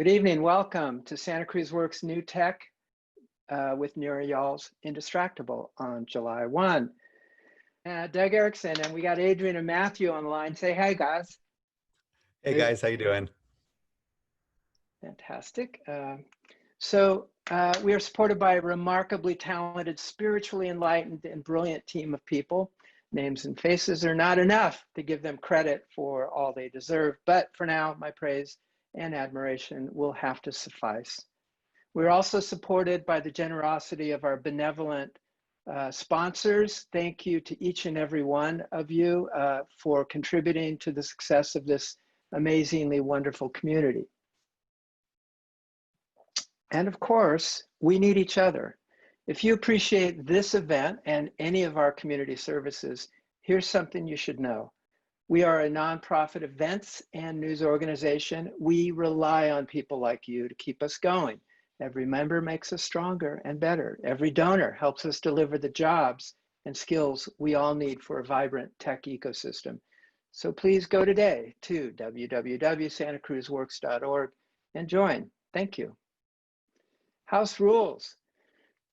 Good evening. Welcome to Santa Cruz Works New Tech with Nir Eyal's Indistractable on July 1. Doug Erickson, and we got Adrian and Matthew on the line. Say hi, guys. Hey guys, how you doing? Fantastic. We are supported by a remarkably talented, spiritually enlightened, and brilliant team of people. Names and faces are not enough to give them credit for all they deserve, but for now, my praise and admiration will have to suffice. We're also supported by the generosity of our benevolent sponsors. Thank you to each and every one of you for contributing to the success of this amazingly wonderful community. And of course, we need each other. If you appreciate this event and any of our community services, here's something you should know. We are a nonprofit events and news organization. We rely on people like you to keep us going. Every member makes us stronger and better. Every donor helps us deliver the jobs and skills we all need for a vibrant tech ecosystem. So please go today to www.santacruzworks.org and join. Thank you. House rules.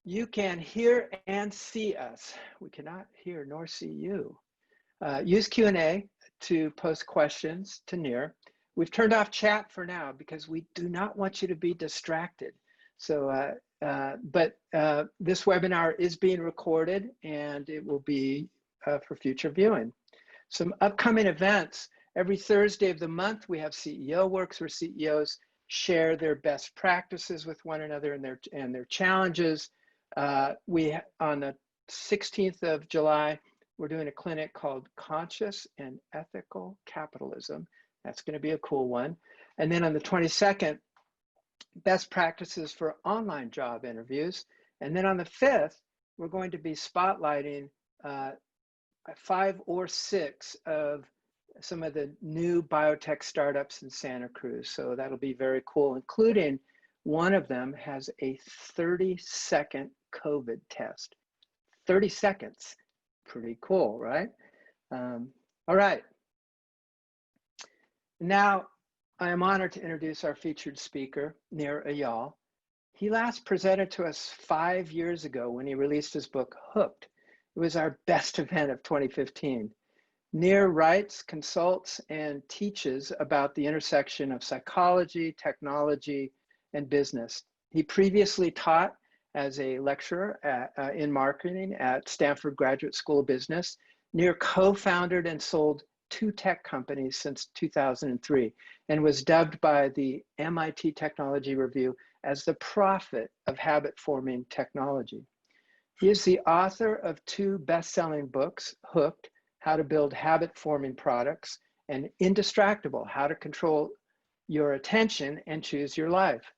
You can hear and see us. We cannot hear nor see you. Use Q&A to post questions to Nir. We've turned off chat for now because we do not want you to be distracted. So, this webinar is being recorded and it will be for future viewing. Some upcoming events. Every Thursday of the month, we have CEO Works where CEOs share their best practices with one another and their challenges. On the 16th of July, we're doing a clinic called Conscious and Ethical Capitalism. That's going to be a cool one. And then on the 22nd, best practices for online job interviews. And then on the 5th, we're going to be spotlighting 5 or 6 of some of the new biotech startups in Santa Cruz. So that'll be very cool, including one of them has a 30-second COVID test. 30 seconds. Pretty cool, right? All right. Now, I am honored to introduce our featured speaker, Nir Eyal. He last presented to us 5 years ago when he released his book, Hooked. It was our best event of 2015. Nir writes, consults, and teaches about the intersection of psychology, technology, and business. He previously taught as a lecturer in marketing at Stanford Graduate School of Business. Nir co-founded and sold 2 tech companies since 2003 and was dubbed by the MIT Technology Review as the prophet of habit-forming technology. He is the author of 2 best-selling books, Hooked, How to Build Habit-Forming Products, and Indistractable, How to Control Your Attention and Choose Your Life.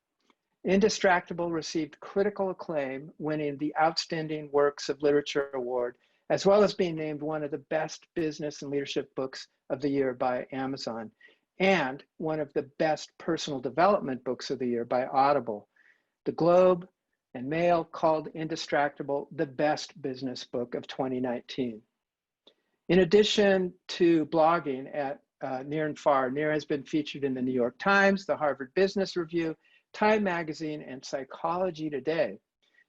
Indistractable received critical acclaim, winning the Outstanding Works of Literature Award, as well as being named one of the best business and leadership books of the year by Amazon, and one of the best personal development books of the year by Audible. The Globe and Mail called Indistractable the best business book of 2019. In addition to blogging at Near and Far, Nir has been featured in the New York Times, the Harvard Business Review, Time Magazine, and Psychology Today.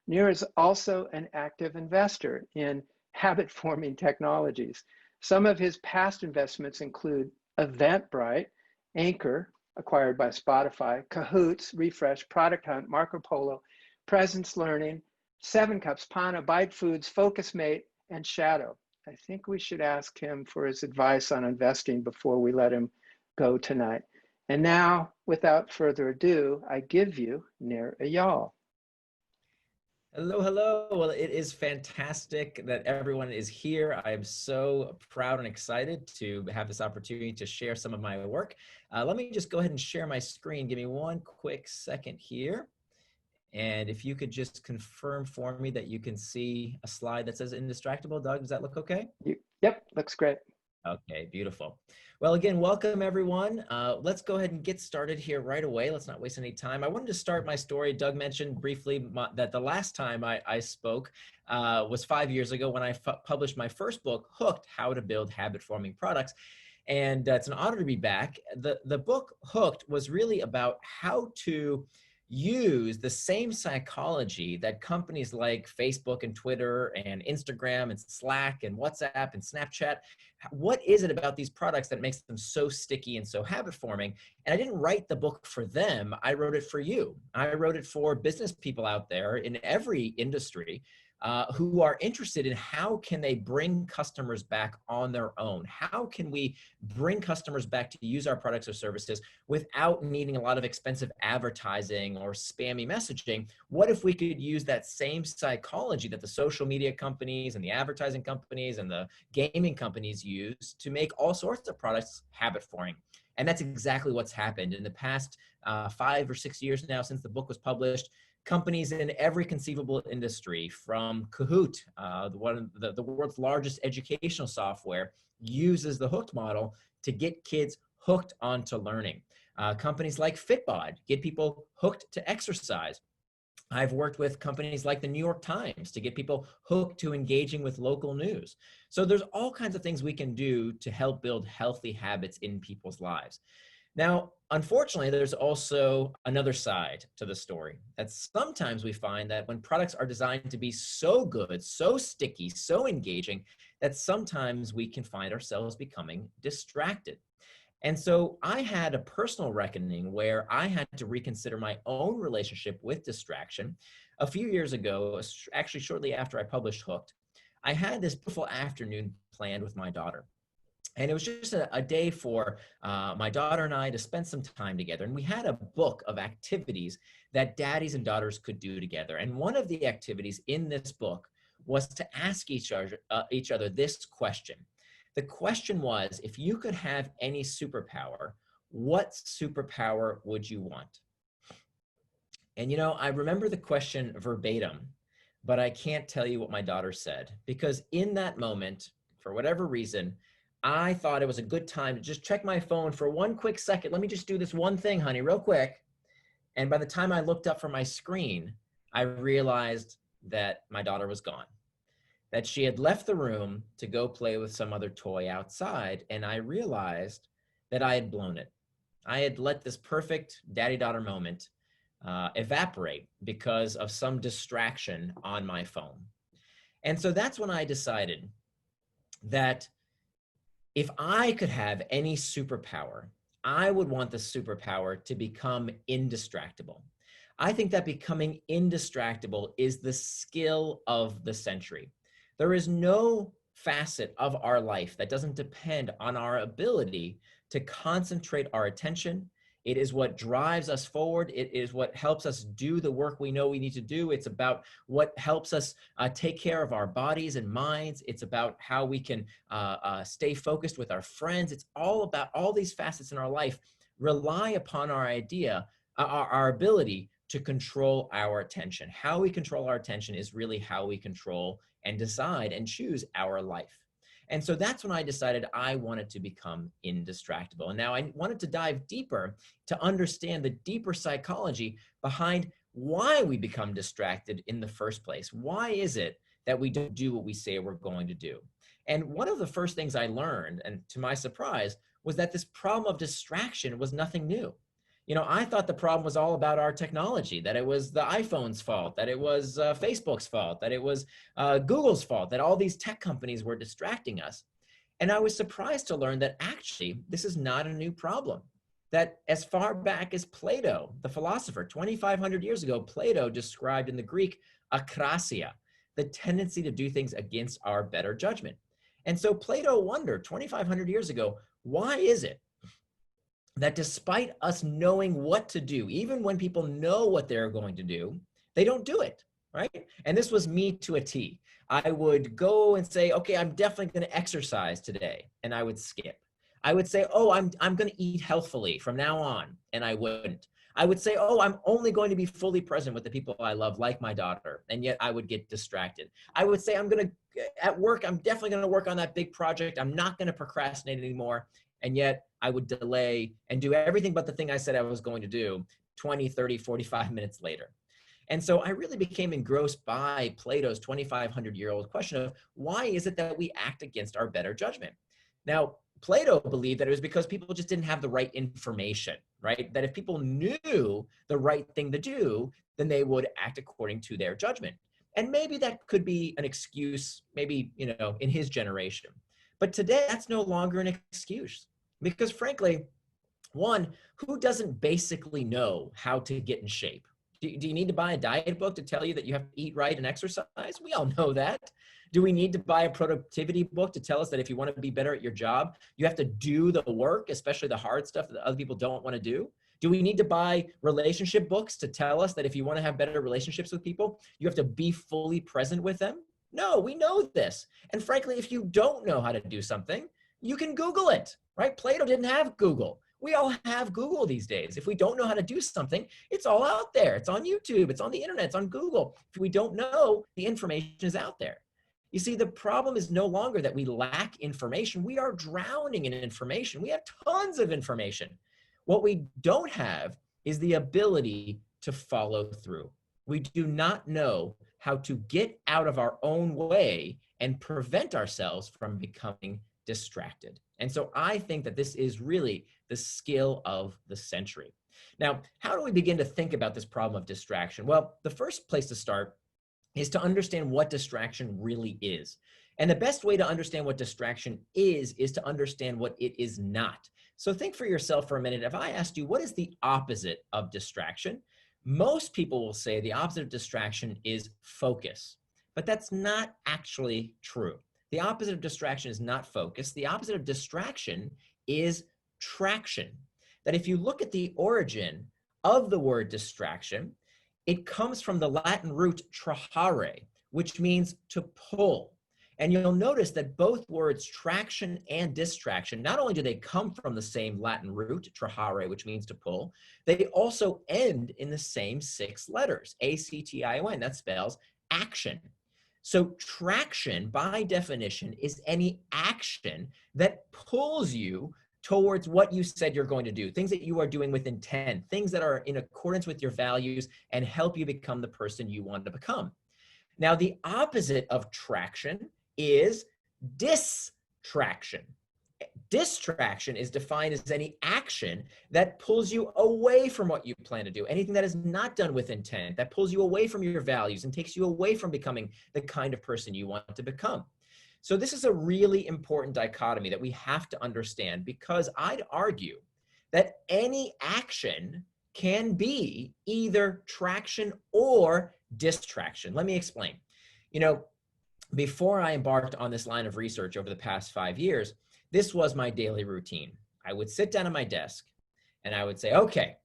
Nir is also an active investor in habit-forming technologies. Some of his past investments include Eventbrite, Anchor, acquired by Spotify, Cahoots, Refresh, Product Hunt, Marco Polo, Presence Learning, 7 Cups, Pana, Byte Foods, FocusMate, and Shadow. I think we should ask him for his advice on investing before we let him go tonight. And now, without further ado, I give you Nir Eyal. Hello, hello. Well, it is fantastic that everyone is here. I am so proud and excited to have this opportunity to share some of my work. Let me just go ahead and share my screen. Give me one quick second here. And if you could just confirm for me that you can see a slide that says Indistractable. Doug, does that look okay? Yep, looks great. Okay, beautiful. Well, again, welcome everyone. Let's go ahead and get started here right away. Let's not waste any time. I wanted to start my story. Doug mentioned briefly that the last time I spoke was 5 years ago when I published my first book, Hooked, How to Build Habit-Forming Products. And it's an honor to be back. The book Hooked was really about how to use the same psychology that companies like Facebook and Twitter and Instagram and Slack and WhatsApp and Snapchat, what is it about these products that makes them so sticky and so habit forming? And I didn't write the book for them. I wrote it for you. I wrote it for business people out there in every industry who are interested in how can they bring customers back on their own? How can we bring customers back to use our products or services without needing a lot of expensive advertising or spammy messaging? What if we could use that same psychology that the social media companies and the advertising companies and the gaming companies use to make all sorts of products habit forming? And that's exactly what's happened in the past 5 or 6 years now since the book was published. Companies in every conceivable industry, from Kahoot, the world's largest educational software, uses the Hooked model to get kids hooked onto learning. Companies like Fitbod get people hooked to exercise. I've worked with companies like the New York Times to get people hooked to engaging with local news. So there's all kinds of things we can do to help build healthy habits in people's lives. Now, unfortunately, there's also another side to the story, that sometimes we find that when products are designed to be so good, so sticky, so engaging, that sometimes we can find ourselves becoming distracted. And so I had a personal reckoning where I had to reconsider my own relationship with distraction. A few years ago, actually shortly after I published Hooked, I had this beautiful afternoon planned with my daughter. And it was just a day for my daughter and I to spend some time together. And we had a book of activities that daddies and daughters could do together. And one of the activities in this book was to ask each other this question. The question was, if you could have any superpower, what superpower would you want? And you know, I remember the question verbatim, but I can't tell you what my daughter said, because in that moment, for whatever reason, I thought it was a good time to just check my phone for one quick second. Let me just do this one thing, honey, real quick. And by the time I looked up from my screen, I realized that my daughter was gone, that she had left the room to go play with some other toy outside. And I realized that I had blown it. I had let this perfect daddy-daughter moment evaporate because of some distraction on my phone. And so that's when I decided that if I could have any superpower, I would want the superpower to become indistractable. I think that becoming indistractable is the skill of the century. There is no facet of our life that doesn't depend on our ability to concentrate our attention. It is what drives us forward. It is what helps us do the work we know we need to do. It's about what helps us take care of our bodies and minds. It's about how we can stay focused with our friends. It's all about all these facets in our life rely upon our ability to control our attention. How we control our attention is really how we control and decide and choose our life. And so that's when I decided I wanted to become indistractable. And now I wanted to dive deeper to understand the deeper psychology behind why we become distracted in the first place. Why is it that we don't do what we say we're going to do? And one of the first things I learned, and to my surprise, was that this problem of distraction was nothing new. You know, I thought the problem was all about our technology, that it was the iPhone's fault, that it was Facebook's fault, that it was Google's fault, that all these tech companies were distracting us. And I was surprised to learn that actually this is not a new problem. That as far back as Plato, the philosopher, 2,500 years ago, Plato described in the Greek akrasia, the tendency to do things against our better judgment. And so Plato wondered 2,500 years ago, why is it that despite us knowing what to do, even when people know what they're going to do, they don't do it, right? And this was me to a T. I would go and say, okay, I'm definitely going to exercise today, and I would skip. I would say, oh, I'm going to eat healthfully from now on, and I wouldn't. I would say, oh, I'm only going to be fully present with the people I love, like my daughter, and yet I would get distracted. I would say, at work, I'm definitely going to work on that big project. I'm not going to procrastinate anymore. And yet I would delay and do everything but the thing I said I was going to do 20, 30, 45 minutes later. And so I really became engrossed by Plato's 2,500-year-old question of why is it that we act against our better judgment? Now, Plato believed that it was because people just didn't have the right information, right? That if people knew the right thing to do, then they would act according to their judgment. And maybe that could be an excuse, maybe, in his generation. But today, that's no longer an excuse because frankly, one, who doesn't basically know how to get in shape? Do you need to buy a diet book to tell you that you have to eat right and exercise? We all know that. Do we need to buy a productivity book to tell us that if you want to be better at your job, you have to do the work, especially the hard stuff that other people don't want to do? Do we need to buy relationship books to tell us that if you want to have better relationships with people, you have to be fully present with them? No, we know this. And frankly, if you don't know how to do something, you can Google it, right? Plato didn't have Google. We all have Google these days. If we don't know how to do something, it's all out there. It's on YouTube, it's on the internet, it's on Google. If we don't know, the information is out there. You see, the problem is no longer that we lack information. We are drowning in information. We have tons of information. What we don't have is the ability to follow through. We do not know how to get out of our own way and prevent ourselves from becoming distracted. And so I think that this is really the skill of the century. Now, how do we begin to think about this problem of distraction? Well, the first place to start is to understand what distraction really is. And the best way to understand what distraction is to understand what it is not. So think for yourself for a minute. If I asked you, what is the opposite of distraction? Most people will say the opposite of distraction is focus, but that's not actually true. The opposite of distraction is not focus. The opposite of distraction is traction. That if you look at the origin of the word distraction, it comes from the Latin root trahare, which means to pull. And you'll notice that both words, traction and distraction, not only do they come from the same Latin root, trahare, which means to pull, they also end in the same 6 letters, A-C-T-I-O-N. That spells action. So traction, by definition, is any action that pulls you towards what you said you're going to do, things that you are doing with intent, things that are in accordance with your values and help you become the person you want to become. Now, the opposite of traction is distraction. Distraction is defined as any action that pulls you away from what you plan to do, anything that is not done with intent, that pulls you away from your values and takes you away from becoming the kind of person you want to become. So this is a really important dichotomy that we have to understand, because I'd argue that any action can be either traction or distraction. Let me explain. Before I embarked on this line of research over the past 5 years, this was my daily routine. I would sit down at my desk and I would say, okay,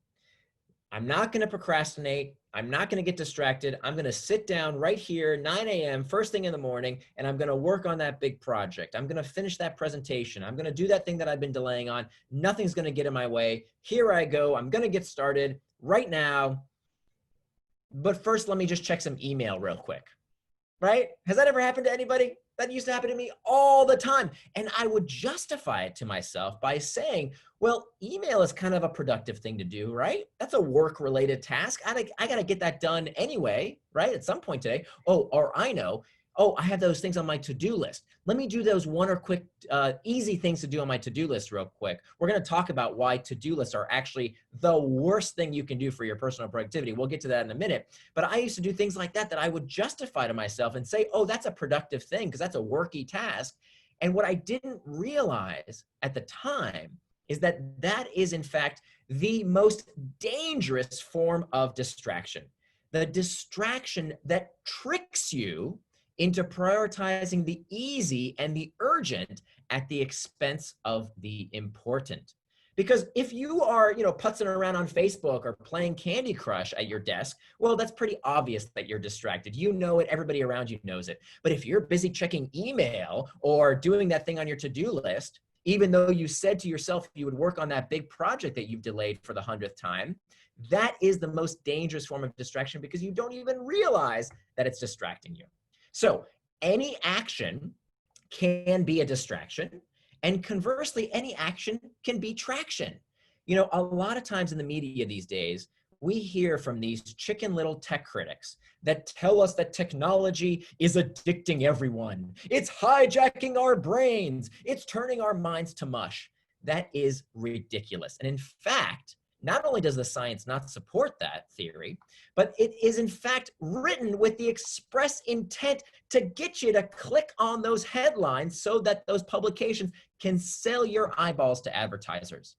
I'm not going to procrastinate. I'm not going to get distracted. I'm going to sit down right here, 9 a.m., first thing in the morning, and I'm going to work on that big project. I'm going to finish that presentation. I'm going to do that thing that I've been delaying on. Nothing's going to get in my way. Here I go. I'm going to get started right now. But first, let me just check some email real quick. Right? Has that ever happened to anybody? That used to happen to me all the time. And I would justify it to myself by saying, well, email is kind of a productive thing to do, right? That's a work-related task. I got to get that done anyway, right? At some point today. Oh, or I know, I have those things on my to-do list. Let me do those one or quick, easy things to do on my to-do list real quick. We're going to talk about why to-do lists are actually the worst thing you can do for your personal productivity. We'll get to that in a minute. But I used to do things like that I would justify to myself and say, oh, that's a productive thing because that's a worky task. And what I didn't realize at the time is that that is, in fact, the most dangerous form of distraction. The distraction that tricks you into prioritizing the easy and the urgent at the expense of the important. Because if you are, putzing around on Facebook or playing Candy Crush at your desk, well, that's pretty obvious that you're distracted. You know it, everybody around you knows it. But if you're busy checking email or doing that thing on your to-do list, even though you said to yourself you would work on that big project that you've delayed for the 100th time, that is the most dangerous form of distraction because you don't even realize that it's distracting you. So any action can be a distraction, and conversely, any action can be traction. A lot of times in the media these days, we hear from these chicken little tech critics that tell us that technology is addicting everyone. It's hijacking our brains. It's turning our minds to mush. That is ridiculous. And in fact, not only does the science not support that theory, but it is in fact written with the express intent to get you to click on those headlines so that those publications can sell your eyeballs to advertisers.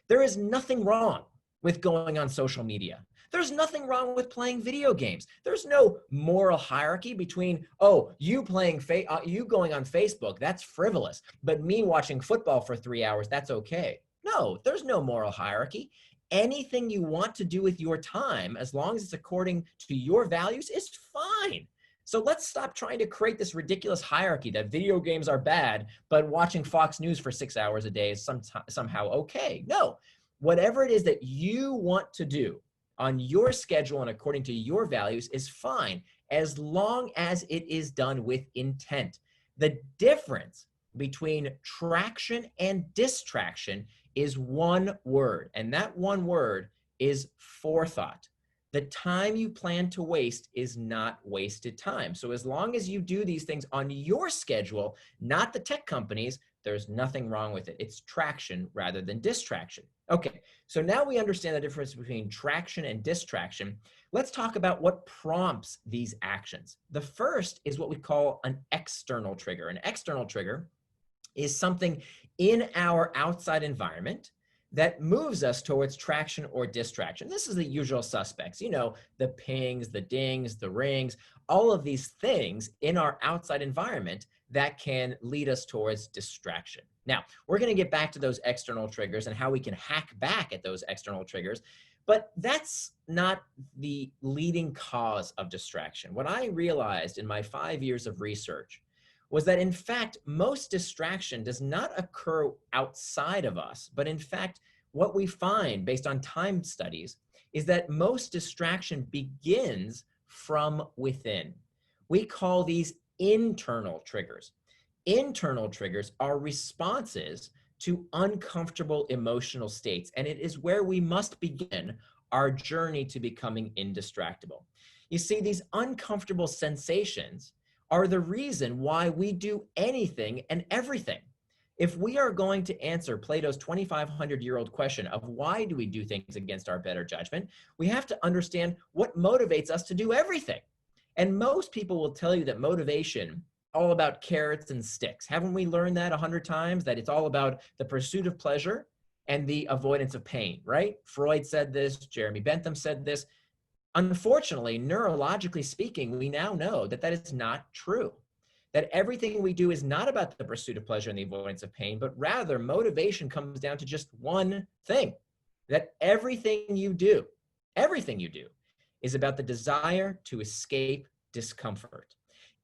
There is nothing wrong with going on social media. There's nothing wrong with playing video games. There's no moral hierarchy between, oh, you going on Facebook, that's frivolous, but me watching football for 3 hours, that's okay. No, there's no moral hierarchy. Anything you want to do with your time, as long as it's according to your values, is fine. So let's stop trying to create this ridiculous hierarchy that video games are bad, but watching Fox News for 6 hours a day is somehow okay. No, whatever it is that you want to do on your schedule and according to your values is fine, as long as it is done with intent. The difference between traction and distraction is one word, and that one word is forethought. The time you plan to waste is not wasted time. So as long as you do these things on your schedule, not the tech companies, there's nothing wrong with it. It's traction rather than distraction. Okay, so now we understand the difference between traction and distraction. Let's talk about what prompts these actions. The first is what we call an external trigger. An external trigger is something in our outside environment that moves us towards traction or distraction. This is the usual suspects, you know, the pings, the dings, the rings, all of these things in our outside environment that can lead us towards distraction. Now, we're going to get back to those external triggers and how we can hack back at those external triggers, but that's not the leading cause of distraction. What I realized in my 5 years of research was that in fact, most distraction does not occur outside of us, but in fact, what we find based on time studies is that most distraction begins from within. We call these internal triggers. Internal triggers are responses to uncomfortable emotional states, and it is where we must begin our journey to becoming indistractable. You see, these uncomfortable sensations are the reason why we do anything and everything. If we are going to answer Plato's 2,500-year-old question of why do we do things against our better judgment, we have to understand what motivates us to do everything. And most people will tell you that motivation all about carrots and sticks. Haven't we learned that 100 times, that it's all about the pursuit of pleasure and the avoidance of pain, right? Freud said this, Jeremy Bentham said this. Unfortunately, neurologically speaking, we now know that that is not true. That everything we do is not about the pursuit of pleasure and the avoidance of pain, but rather motivation comes down to just one thing, that everything you do is about the desire to escape discomfort.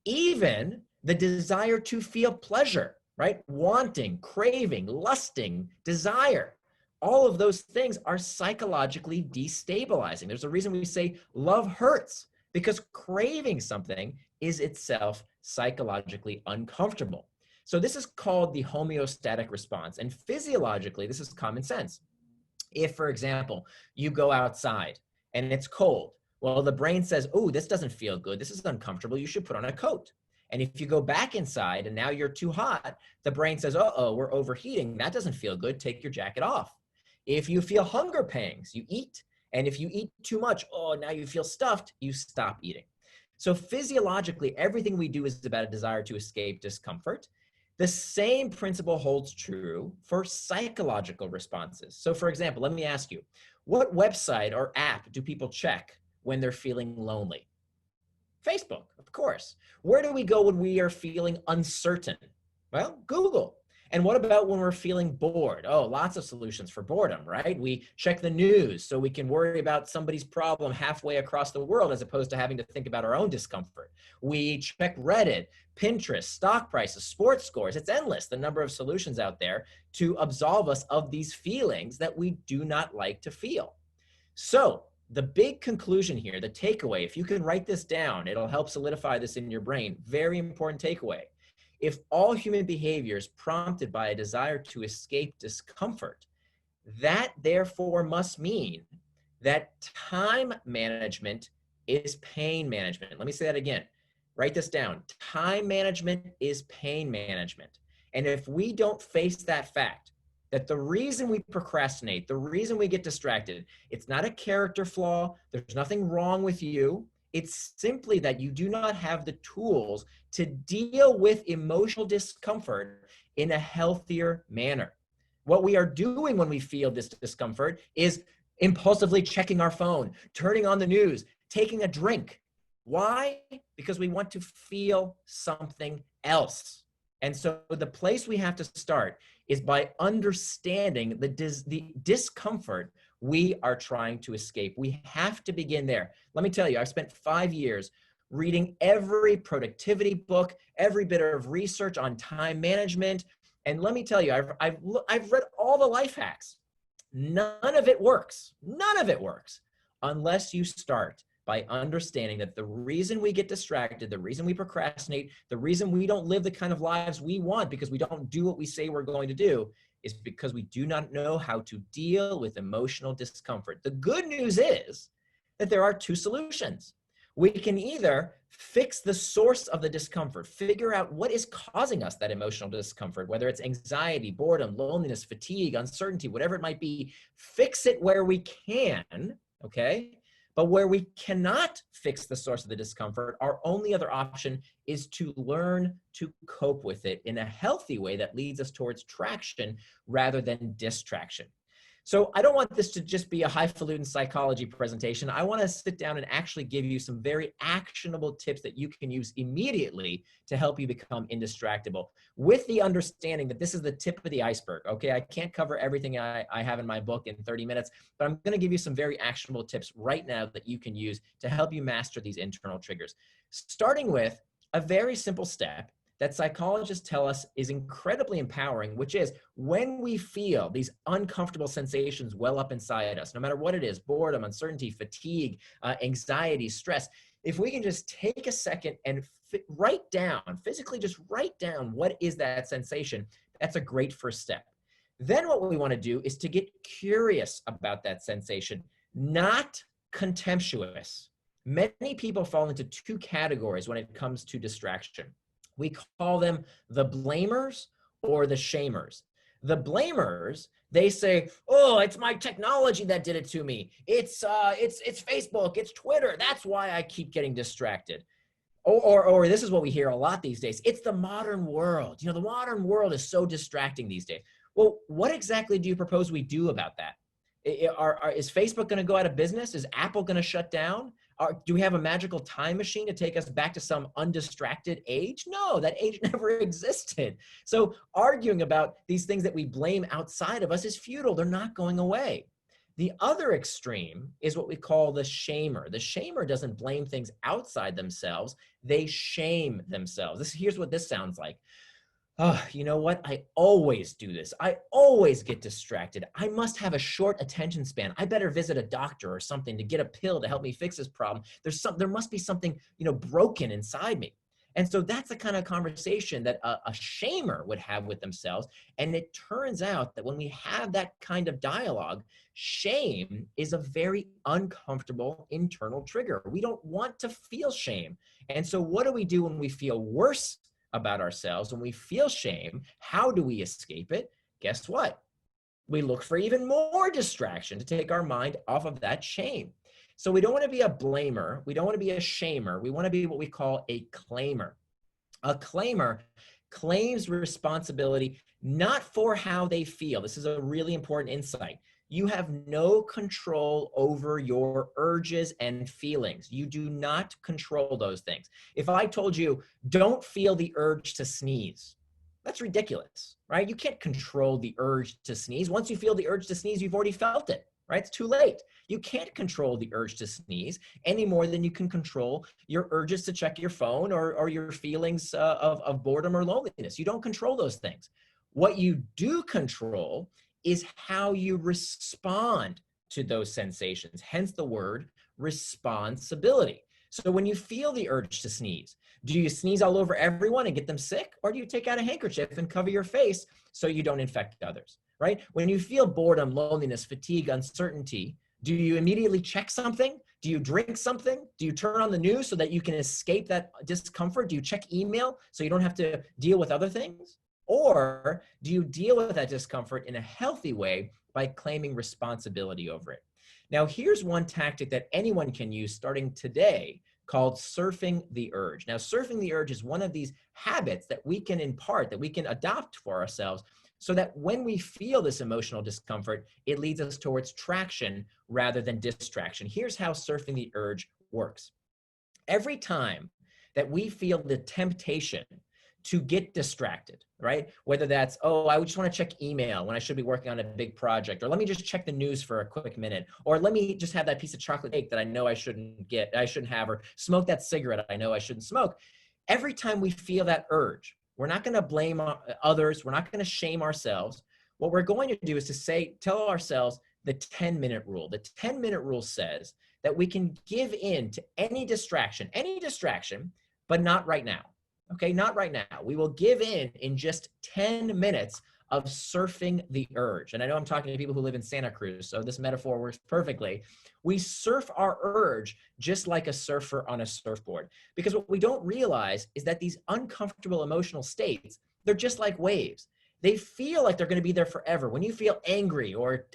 Even the desire to feel pleasure, right? Wanting, craving, lusting, desire. All of those things are psychologically destabilizing. There's a reason we say love hurts, because craving something is itself psychologically uncomfortable. So this is called the homeostatic response. And physiologically, this is common sense. If, for example, you go outside and it's cold, well, the brain says, oh, this doesn't feel good. This is uncomfortable. You should put on a coat. And if you go back inside and now you're too hot, the brain says, uh-oh, we're overheating. That doesn't feel good. Take your jacket off. If you feel hunger pangs, you eat. And if you eat too much, oh, now you feel stuffed, you stop eating. So physiologically, everything we do is about a desire to escape discomfort. The same principle holds true for psychological responses. So for example, let me ask you, what website or app do people check when they're feeling lonely? Facebook, of course. Where do we go when we are feeling uncertain? Well, Google. And what about when we're feeling bored? Oh, lots of solutions for boredom, right? We check the news so we can worry about somebody's problem halfway across the world as opposed to having to think about our own discomfort. We check Reddit, Pinterest, stock prices, sports scores. It's endless, the number of solutions out there to absolve us of these feelings that we do not like to feel. So the big conclusion here, the takeaway, if you can write this down, it'll help solidify this in your brain. Very important takeaway. If all human behavior is prompted by a desire to escape discomfort, that therefore must mean that time management is pain management. Let me say that again. Write this down. Time management is pain management. And if we don't face that fact, that the reason we procrastinate, the reason we get distracted, it's not a character flaw. There's nothing wrong with you. It's simply that you do not have the tools to deal with emotional discomfort in a healthier manner. What we are doing when we feel this discomfort is impulsively checking our phone, turning on the news, taking a drink. Why? Because we want to feel something else. And so the place we have to start is by understanding the discomfort we are trying to escape. We have to begin there. Let me tell you, I've spent 5 years reading every productivity book, every bit of research on time management. And let me tell you, I've read all the life hacks. None of it works. None of it works unless you start by understanding that the reason we get distracted, the reason we procrastinate, the reason we don't live the kind of lives we want because we don't do what we say we're going to do is because we do not know how to deal with emotional discomfort. The good news is that there are two solutions. We can either fix the source of the discomfort, figure out what is causing us that emotional discomfort, whether it's anxiety, boredom, loneliness, fatigue, uncertainty, whatever it might be, fix it where we can, okay? But where we cannot fix the source of the discomfort, our only other option is to learn to cope with it in a healthy way that leads us towards traction rather than distraction. So I don't want this to just be a highfalutin psychology presentation. I want to sit down and actually give you some very actionable tips that you can use immediately to help you become indistractable, with the understanding that this is the tip of the iceberg, okay? I can't cover everything I have in my book in 30 minutes, but I'm going to give you some very actionable tips right now that you can use to help you master these internal triggers. Starting with a very simple step that psychologists tell us is incredibly empowering, which is when we feel these uncomfortable sensations well up inside us, no matter what it is, boredom, uncertainty, fatigue, anxiety, stress, if we can just take a second and write down, physically just write down what is that sensation, that's a great first step. Then what we want to do is to get curious about that sensation, not contemptuous. Many people fall into two categories when it comes to distraction. We call them the blamers or the shamers. The blamers, they say, oh, it's my technology that did it to me. It's Facebook, it's Twitter. That's why I keep getting distracted. Or this is what we hear a lot these days. It's the modern world. You know, the modern world is so distracting these days. Well, what exactly do you propose we do about that? Is Facebook going to go out of business? Is Apple going to shut down? Do we have a magical time machine to take us back to some undistracted age? No, that age never existed. So arguing about these things that we blame outside of us is futile. They're not going away. The other extreme is what we call the shamer. The shamer doesn't blame things outside themselves. They shame themselves. Here's what this sounds like. Oh, you know what? I always do this. I always get distracted. I must have a short attention span. I better visit a doctor or something to get a pill to help me fix this problem. There must be something, broken inside me. And so that's the kind of conversation that a shamer would have with themselves. And it turns out that when we have that kind of dialogue, shame is a very uncomfortable internal trigger. We don't want to feel shame. And so what do we do when we feel worse about ourselves? When we feel shame, how do we escape it? Guess what? We look for even more distraction to take our mind off of that shame. So we don't want to be a blamer. We don't want to be a shamer. We want to be what we call a claimer. A claimer claims responsibility not for how they feel. This is a really important insight. You have no control over your urges and feelings. You do not control those things. If I told you, don't feel the urge to sneeze, that's ridiculous, right? You can't control the urge to sneeze. Once you feel the urge to sneeze, you've already felt it, right? It's too late. You can't control the urge to sneeze any more than you can control your urges to check your phone or your feelings of boredom or loneliness. You don't control those things. What you do control is how you respond to those sensations, hence the word responsibility. So when you feel the urge to sneeze, do you sneeze all over everyone and get them sick? Or do you take out a handkerchief and cover your face so you don't infect others, right? When you feel boredom, loneliness, fatigue, uncertainty, Do you immediately check something? Do you drink something? Do you turn on the news so that you can escape that discomfort? Do you check email so you don't have to deal with other things? Or do you deal with that discomfort in a healthy way by claiming responsibility over it? Now, here's one tactic that anyone can use starting today called surfing the urge. Now, surfing the urge is one of these habits that we can impart, that we can adopt for ourselves, so that when we feel this emotional discomfort, it leads us towards traction rather than distraction. Here's how surfing the urge works. Every time that we feel the temptation to get distracted, right? Whether that's, oh, I just want to check email when I should be working on a big project, or let me just check the news for a quick minute, or let me just have that piece of chocolate cake that I know I shouldn't have, or smoke that cigarette I know I shouldn't smoke. Every time we feel that urge, we're not going to blame others. We're not going to shame ourselves. What we're going to do is to tell ourselves the 10-minute rule. The 10-minute rule says that we can give in to any distraction, but not right now. Okay, not right now. We will give in just 10 minutes of surfing the urge. And I know I'm talking to people who live in Santa Cruz, so this metaphor works perfectly. We surf our urge just like a surfer on a surfboard. Because what we don't realize is that these uncomfortable emotional states, they're just like waves. They feel like they're going to be there forever. When you feel angry or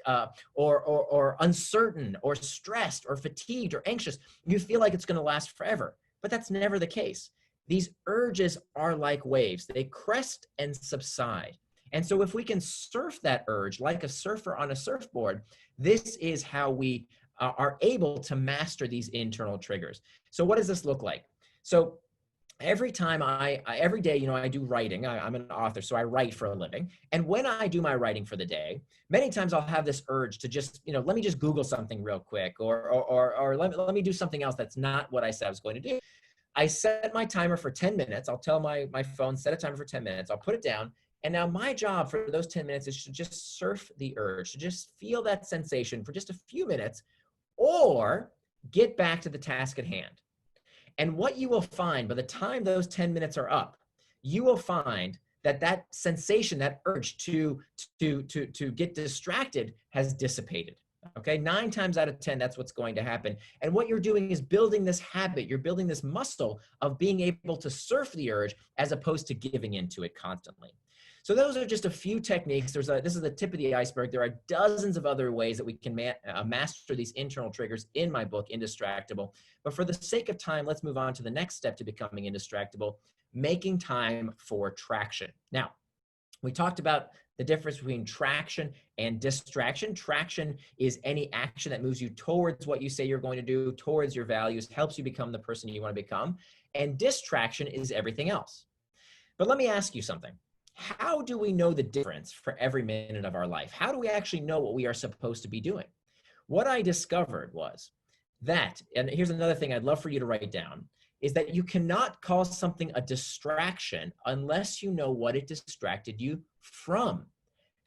uncertain or stressed or fatigued or anxious, you feel like it's going to last forever. But that's never the case. These urges are like waves. They crest and subside. And so if we can surf that urge like a surfer on a surfboard, this is how we are able to master these internal triggers. So what does this look like? So every time every day, I do writing. I'm an author, so I write for a living. And when I do my writing for the day, many times I'll have this urge to just, let me just Google something real quick, or let me do something else that's not what I said I was going to do. I set my timer for 10 minutes. I'll tell my phone, set a timer for 10 minutes. I'll put it down. And now my job for those 10 minutes is to just surf the urge, to just feel that sensation for just a few minutes, or get back to the task at hand. And what you will find by the time those 10 minutes are up, you will find that sensation, that urge to get distracted has dissipated. Okay, 9 times out of 10, that's what's going to happen. And what you're doing is building this habit. You're building this muscle of being able to surf the urge as opposed to giving into it constantly. So those are just a few techniques. This is the tip of the iceberg. There are dozens of other ways that we can master these internal triggers in my book, Indistractable. But for the sake of time, let's move on to the next step to becoming indistractable, making time for traction. Now, we talked about the difference between traction and distraction. Traction is any action that moves you towards what you say you're going to do, towards your values, helps you become the person you want to become. And distraction is everything else. But let me ask you something. How do we know the difference for every minute of our life? How do we actually know what we are supposed to be doing? What I discovered was that, and here's another thing I'd love for you to write down, is that you cannot call something a distraction unless you know what it distracted you from.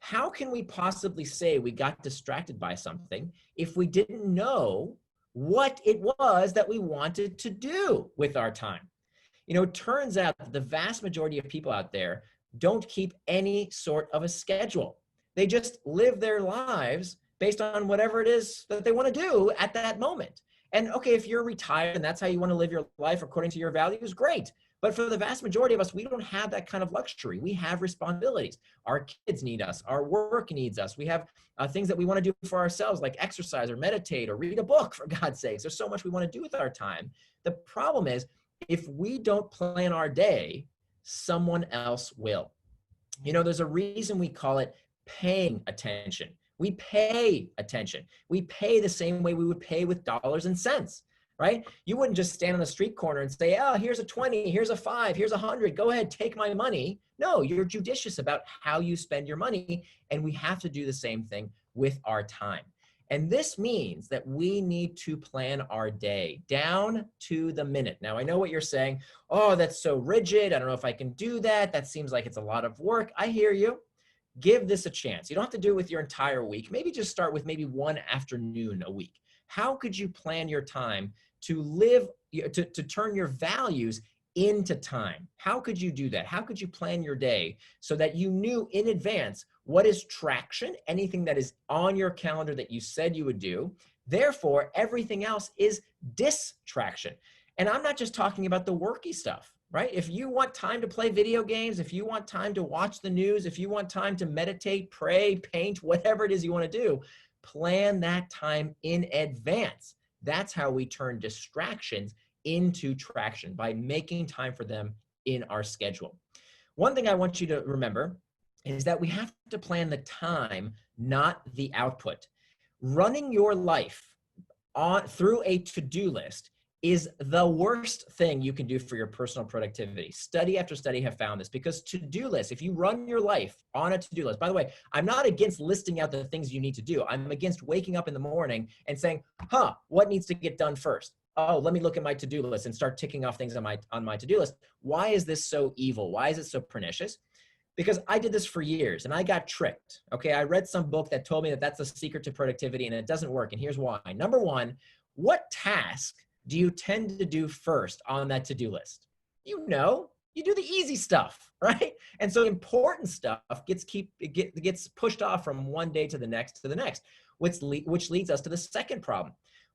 How can we possibly say we got distracted by something if we didn't know what it was that we wanted to do with our time? It turns out that the vast majority of people out there don't keep any sort of a schedule. They just live their lives based on whatever it is that they want to do at that moment. And okay, if you're retired and that's how you want to live your life according to your values, great. But for the vast majority of us, we don't have that kind of luxury. We have responsibilities. Our kids need us. Our work needs us. We have things that we want to do for ourselves, like exercise or meditate or read a book, for God's sakes. There's so much we want to do with our time. The problem is, if we don't plan our day, someone else will. There's a reason we call it paying attention. We pay attention. We pay the same way we would pay with dollars and cents, right? You wouldn't just stand on the street corner and say, oh, here's a 20, here's a 5, here's 100. Go ahead, take my money. No, you're judicious about how you spend your money. And we have to do the same thing with our time. And this means that we need to plan our day down to the minute. Now, I know what you're saying. Oh, that's so rigid. I don't know if I can do that. That seems like it's a lot of work. I hear you. Give this a chance. You don't have to do it with your entire week. Maybe just start with maybe one afternoon a week. How could you plan your time to turn your values into time? How could you do that? How could you plan your day so that you knew in advance what is traction, anything that is on your calendar that you said you would do? Therefore, everything else is distraction. And I'm not just talking about the worky stuff, right? If you want time to play video games, if you want time to watch the news, if you want time to meditate, pray, paint, whatever it is you want to do, plan that time in advance. That's how we turn distractions into traction, by making time for them in our schedule. One thing I want you to remember is that we have to plan the time, not the output. Running your life through a to-do list is the worst thing you can do for your personal productivity. Study after study have found this, because to-do lists, if you run your life on a to-do list, by the way, I'm not against listing out the things you need to do. I'm against waking up in the morning and saying, what needs to get done first? Oh, let me look at my to-do list and start ticking off things on my to-do list. Why is this so evil? Why is it so pernicious? Because I did this for years and I got tricked. Okay, I read some book that told me that that's the secret to productivity, and it doesn't work. And here's why. Number one, what task do you tend to do first on that to-do list? You do the easy stuff, right? And so important stuff gets pushed off from one day to the next, which leads us to the second problem.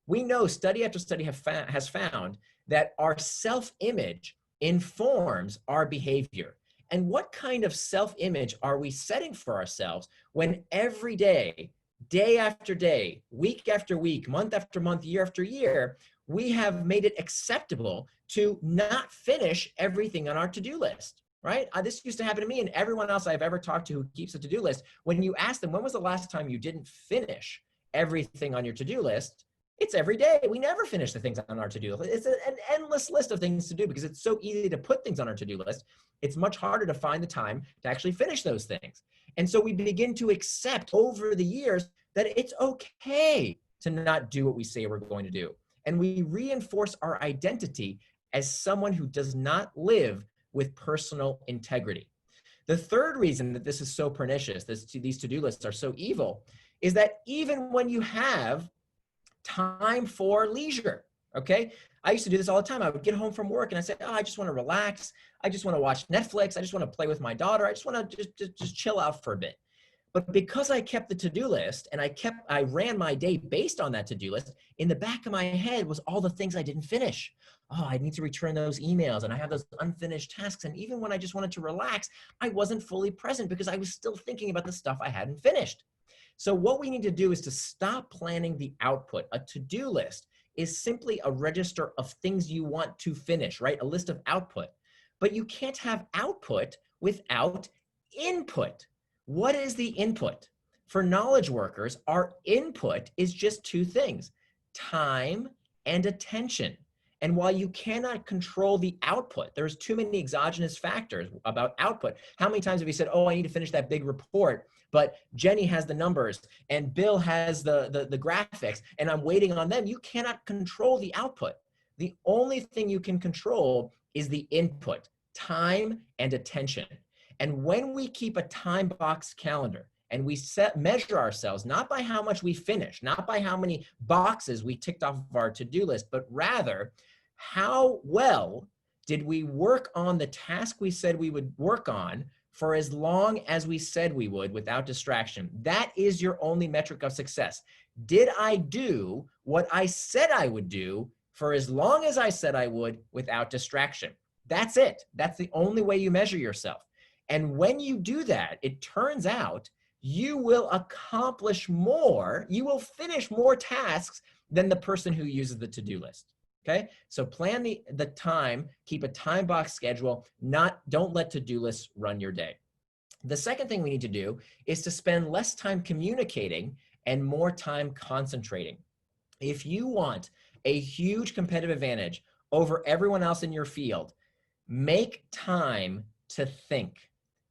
We know study after study has found that our self-image informs our behavior. And what kind of self-image are we setting for ourselves when every day, day after day, week after week, month after month, year after year, we have made it acceptable to not finish everything on our to-do list, right? This used to happen to me and everyone else I've ever talked to who keeps a to-do list. When you ask them, when was the last time you didn't finish everything on your to-do list? It's every day. We never finish the things on our to-do list. It's an endless list of things to do because it's so easy to put things on our to-do list. It's much harder to find the time to actually finish those things. And so we begin to accept over the years that it's okay to not do what we say we're going to do. And we reinforce our identity as someone who does not live with personal integrity. The third reason that this is so pernicious, these to-do lists are so evil, is that even when you have time for leisure, okay? I used to do this all the time. I would get home from work and I said, I just want to relax. I just want to watch Netflix. I just want to play with my daughter. I just want to just chill out for a bit. But because I kept the to-do list and I ran my day based on that to-do list, in the back of my head was all the things I didn't finish. Oh, I need to return those emails and I have those unfinished tasks. And even when I just wanted to relax, I wasn't fully present because I was still thinking about the stuff I hadn't finished. So what we need to do is to stop planning the output. A to-do list is simply a register of things you want to finish, right? A list of output. But you can't have output without input. What is the input? For knowledge workers, our input is just two things: time and attention. And while you cannot control the output, there's too many exogenous factors about output. How many times have you said, oh, I need to finish that big report, but Jenny has the numbers and Bill has the graphics and I'm waiting on them? You cannot control the output. The only thing you can control is the input, time and attention. And when we keep a time box calendar and we measure ourselves not by how much we finish, not by how many boxes we ticked off of our to-do list, but rather how well did we work on the task we said we would work on for as long as we said we would without distraction. That is your only metric of success. Did I do what I said I would do for as long as I said I would without distraction? That's it. That's the only way you measure yourself. And when you do that, it turns out you will accomplish more, you will finish more tasks than the person who uses the to-do list. Okay, so plan the time, keep a time box schedule, don't let to-do lists run your day. The second thing we need to do is to spend less time communicating and more time concentrating. If you want a huge competitive advantage over everyone else in your field, make time to think.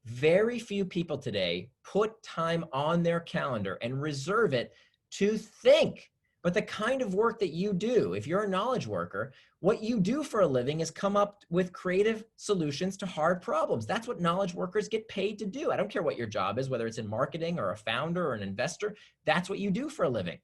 Very few people today put time on their calendar and reserve it to think. But the kind of work that you do, if you're a knowledge worker, what you do for a living is come up with creative solutions to hard problems. That's what knowledge workers get paid to do. I don't care what your job is, whether it's in marketing or a founder or an investor, that's what you do for a living.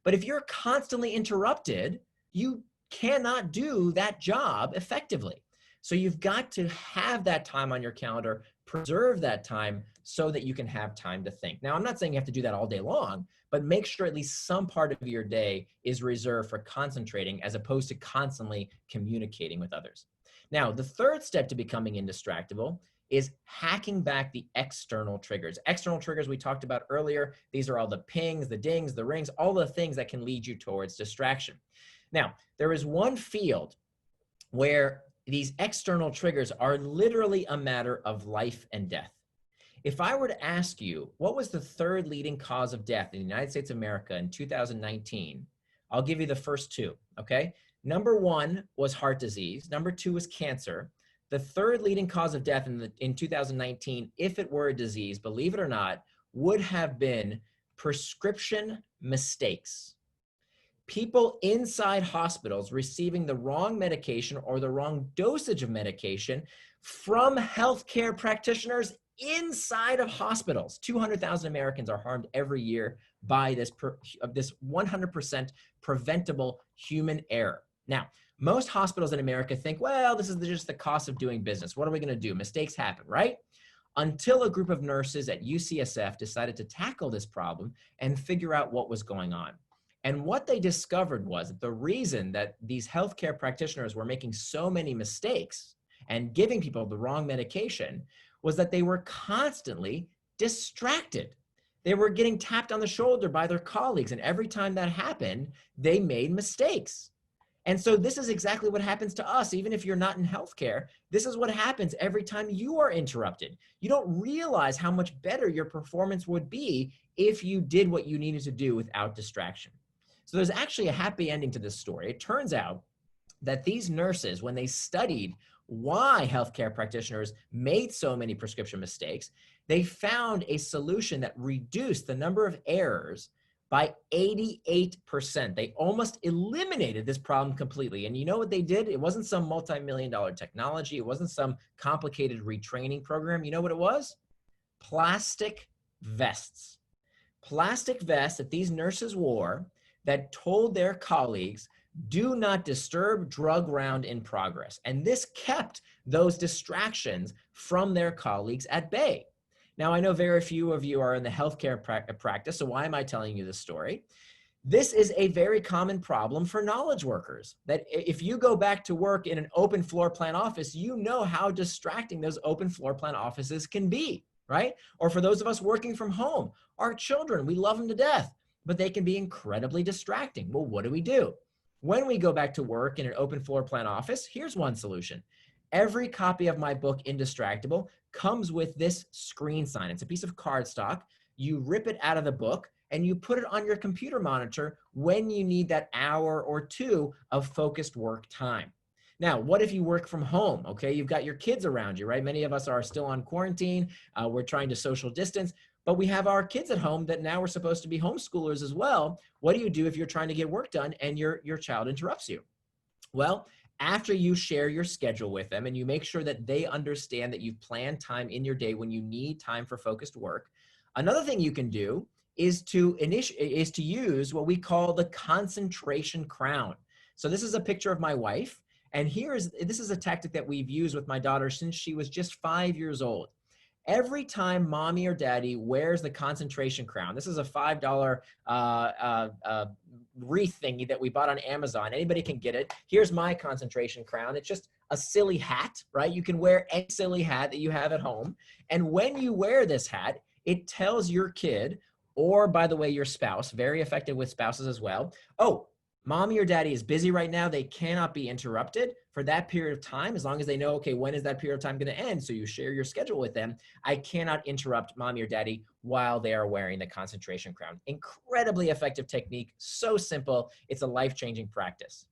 But if you're constantly interrupted, you cannot do that job effectively. So you've got to have that time on your calendar preserve that time so that you can have time to think. Now, I'm not saying you have to do that all day long, but make sure at least some part of your day is reserved for concentrating as opposed to constantly communicating with others. Now, the third step to becoming indistractable is hacking back the external triggers. External triggers we talked about earlier. These are all the pings, the dings, the rings, all the things that can lead you towards distraction. Now, there is one field where these external triggers are literally a matter of life and death. If I were to ask you, what was the third leading cause of death in the United States of America in 2019? I'll give you the first two, okay? Number one was heart disease. Number two was cancer. The third leading cause of death in 2019, if it were a disease, believe it or not, would have been prescription mistakes. People inside hospitals receiving the wrong medication or the wrong dosage of medication from healthcare practitioners inside of hospitals. 200,000 Americans are harmed every year by this 100% preventable human error. Now, most hospitals in America think, well, this is just the cost of doing business. What are we going to do? Mistakes happen, right? Until a group of nurses at UCSF decided to tackle this problem and figure out what was going on. And what they discovered was that the reason that these healthcare practitioners were making so many mistakes and giving people the wrong medication was that they were constantly distracted. They were getting tapped on the shoulder by their colleagues, and every time that happened, they made mistakes. And so this is exactly what happens to us. Even if you're not in healthcare, this is what happens every time you are interrupted. You don't realize how much better your performance would be if you did what you needed to do without distraction. So there's actually a happy ending to this story. It turns out that these nurses, when they studied why healthcare practitioners made so many prescription mistakes, they found a solution that reduced the number of errors by 88%. They almost eliminated this problem completely. And you know what they did? It wasn't some multi-million-dollar technology. It wasn't some complicated retraining program. You know what it was? Plastic vests. Plastic vests that these nurses wore that told their colleagues, do not disturb drug round in progress. And this kept those distractions from their colleagues at bay. Now, I know very few of you are in the healthcare practice, so why am I telling you this story? This is a very common problem for knowledge workers, that if you go back to work in an open floor plan office, you know how distracting those open floor plan offices can be, right? Or for those of us working from home, our children, we love them to death, but they can be incredibly distracting. Well, what do? When we go back to work in an open floor plan office, here's one solution. Every copy of my book, Indistractable, comes with this screen sign. It's a piece of cardstock. You rip it out of the book and you put it on your computer monitor when you need that hour or two of focused work time. Now, what if you work from home? Okay, you've got your kids around you, right? Many of us are still on quarantine. We're trying to social distance, but we have our kids at home that now we're supposed to be homeschoolers as well. What do you do if you're trying to get work done and your child interrupts you? Well, after you share your schedule with them and you make sure that they understand that you've planned time in your day when you need time for focused work, another thing you can do is to use what we call the concentration crown. So this is a picture of my wife, and this is a tactic that we've used with my daughter since she was just 5 years old. Every time mommy or daddy wears the concentration crown, this is a $5 wreath thingy that we bought on Amazon. Anybody can get it. Here's my concentration crown. It's just a silly hat, right? You can wear any silly hat that you have at home. And when you wear this hat, it tells your kid, or by the way, your spouse, very effective with spouses as well, oh, mommy or daddy is busy right now. They cannot be interrupted for that period of time, as long as they know, okay, when is that period of time going to end? So you share your schedule with them. I cannot interrupt mommy or daddy while they are wearing the concentration crown. Incredibly effective technique. So simple. It's a life-changing practice.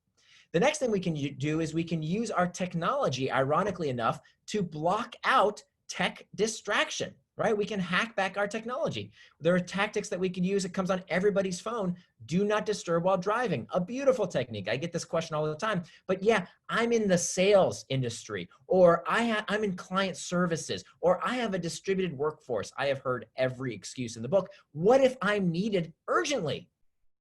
The next thing we can do is we can use our technology, ironically enough, to block out tech distraction, right? We can hack back our technology. There are tactics that we can use. It comes on everybody's phone. Do not disturb while driving. A beautiful technique. I get this question all the time. But yeah, I'm in the sales industry, or I'm in client services, or I have a distributed workforce. I have heard every excuse in the book. What if I'm needed urgently?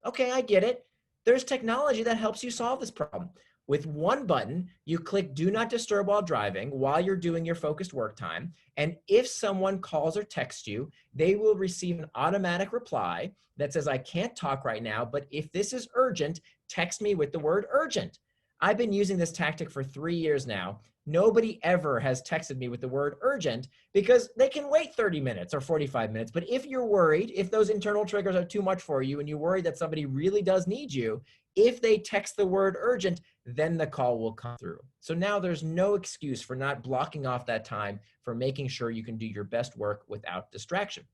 Okay, I get it. There's technology that helps you solve this problem. With one button, you click do not disturb while driving while you're doing your focused work time. And if someone calls or texts you, they will receive an automatic reply that says, I can't talk right now, but if this is urgent, text me with the word urgent. I've been using this tactic for 3 years now. Nobody ever has texted me with the word urgent because they can wait 30 minutes or 45 minutes. But if you're worried, if those internal triggers are too much for you and you're worried that somebody really does need you, if they text the word urgent, then the call will come through. So now there's no excuse for not blocking off that time for making sure you can do your best work without distraction.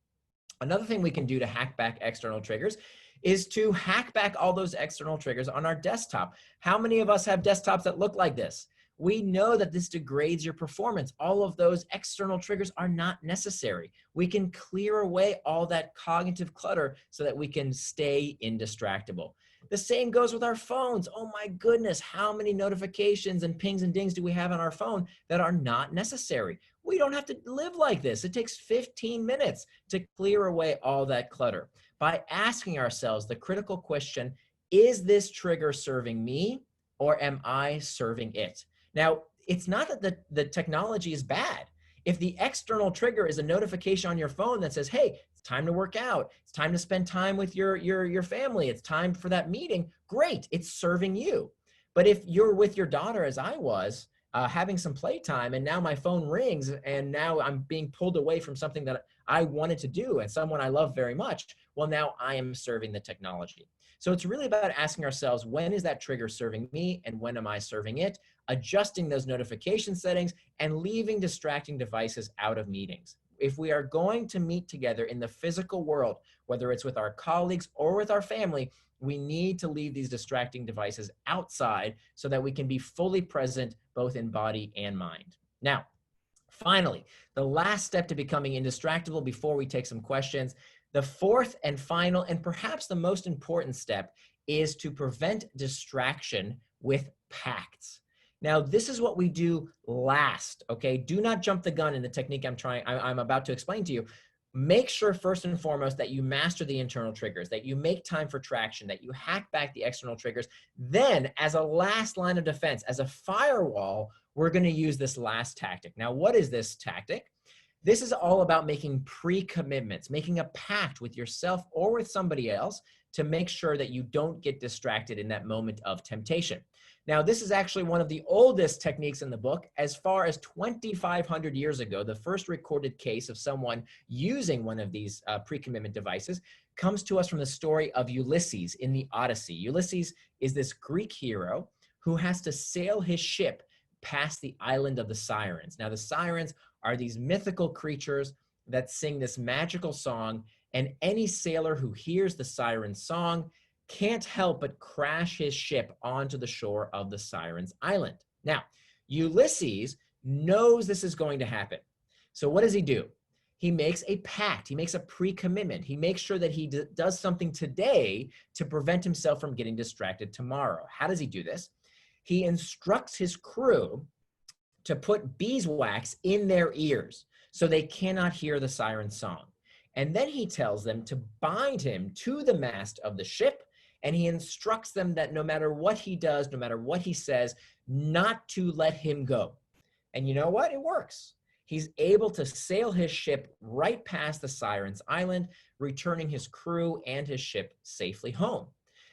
Another thing we can do to hack back external triggers is to hack back all those external triggers on our desktop. How many of us have desktops that look like this? We know that this degrades your performance. All of those external triggers are not necessary. We can clear away all that cognitive clutter so that we can stay indistractable. The same goes with our phones. Oh my goodness, how many notifications and pings and dings do we have on our phone that are not necessary? We don't have to live like this. It takes 15 minutes to clear away all that clutter by asking ourselves the critical question, is this trigger serving me or am I serving it? Now, it's not that the technology is bad. If the external trigger is a notification on your phone that says, hey, it's time to work out, it's time to spend time with your family, it's time for that meeting, great, it's serving you. But if you're with your daughter, as I was, having some playtime, and now my phone rings, and now I'm being pulled away from something that I wanted to do and someone I love very much, well, now I am serving the technology. So it's really about asking ourselves, when is that trigger serving me and when am I serving it? Adjusting those notification settings and leaving distracting devices out of meetings. If we are going to meet together in the physical world, whether it's with our colleagues or with our family, we need to leave these distracting devices outside so that we can be fully present both in body and mind. Now, finally, the last step to becoming indistractable before we take some questions, the fourth and final and perhaps the most important step is to prevent distraction with pacts. Now, this is what we do last, okay? Do not jump the gun in the technique I'm about to explain to you. Make sure first and foremost that you master the internal triggers, that you make time for traction, that you hack back the external triggers. Then, as a last line of defense, as a firewall, we're going to use this last tactic. Now, what is this tactic? This is all about making pre-commitments, making a pact with yourself or with somebody else to make sure that you don't get distracted in that moment of temptation. Now, this is actually one of the oldest techniques in the book. As far as 2,500 years ago, the first recorded case of someone using one of these pre-commitment devices comes to us from the story of Ulysses in the Odyssey. Ulysses is this Greek hero who has to sail his ship past the island of the Sirens. Now, the Sirens are these mythical creatures that sing this magical song, and any sailor who hears the siren song can't help but crash his ship onto the shore of the Sirens Island. Now, Ulysses knows this is going to happen. So what does he do? He makes a pact. He makes a pre-commitment. He makes sure that he does something today to prevent himself from getting distracted tomorrow. How does he do this? He instructs his crew to put beeswax in their ears so they cannot hear the siren song. And then he tells them to bind him to the mast of the ship, and he instructs them that no matter what he does, no matter what he says, not to let him go. And you know what? It works. He's able to sail his ship right past the Sirens Island, returning his crew and his ship safely home.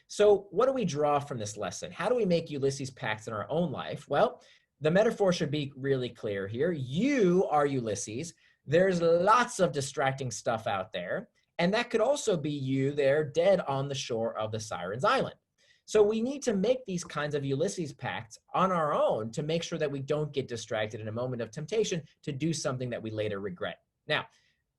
So what do we draw from this lesson? How do we make Ulysses pacts in our own life? Well, the metaphor should be really clear here. You are Ulysses. There's lots of distracting stuff out there. And that could also be you there dead on the shore of the Sirens Island. So we need to make these kinds of Ulysses pacts on our own to make sure that we don't get distracted in a moment of temptation to do something that we later regret. Now,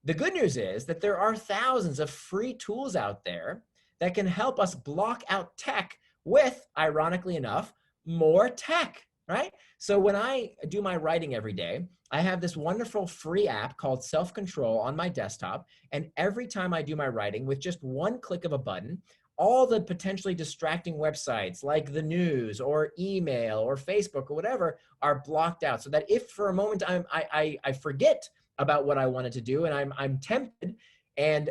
the good news is that there are thousands of free tools out there that can help us block out tech with, ironically enough, more tech, right? So when I do my writing every day, I have this wonderful free app called Self-Control on my desktop. And every time I do my writing with just one click of a button, all the potentially distracting websites like the news or email or Facebook or whatever are blocked out so that if for a moment I forget about what I wanted to do and I'm tempted and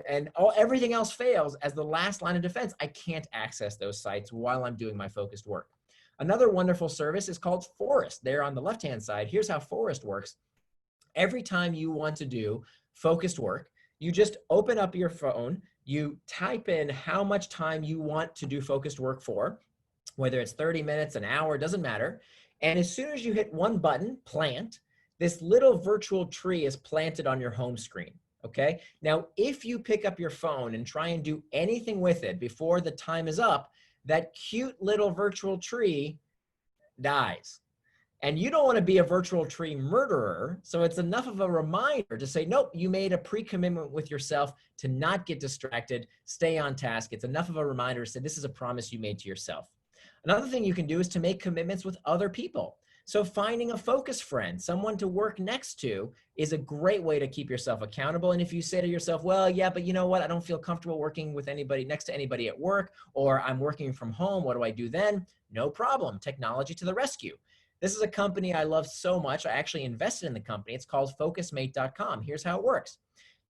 everything else fails as the last line of defense, I can't access those sites while I'm doing my focused work. Another wonderful service is called Forest. There on the left-hand side, here's how Forest works. Every time you want to do focused work, you just open up your phone, you type in how much time you want to do focused work for, whether it's 30 minutes, an hour, doesn't matter. And as soon as you hit one button, plant, this little virtual tree is planted on your home screen. Okay. Now, if you pick up your phone and try and do anything with it before the time is up, that cute little virtual tree dies. And you don't want to be a virtual tree murderer. So it's enough of a reminder to say, nope, you made a pre-commitment with yourself to not get distracted, stay on task. It's enough of a reminder to say, this is a promise you made to yourself. Another thing you can do is to make commitments with other people. So finding a focus friend, someone to work next to, is a great way to keep yourself accountable. And if you say to yourself, well, yeah, but you know what? I don't feel comfortable working with anybody next to anybody at work, or I'm working from home. What do I do then? No problem. Technology to the rescue. This is a company I love so much. I actually invested in the company. It's called focusmate.com. Here's how it works.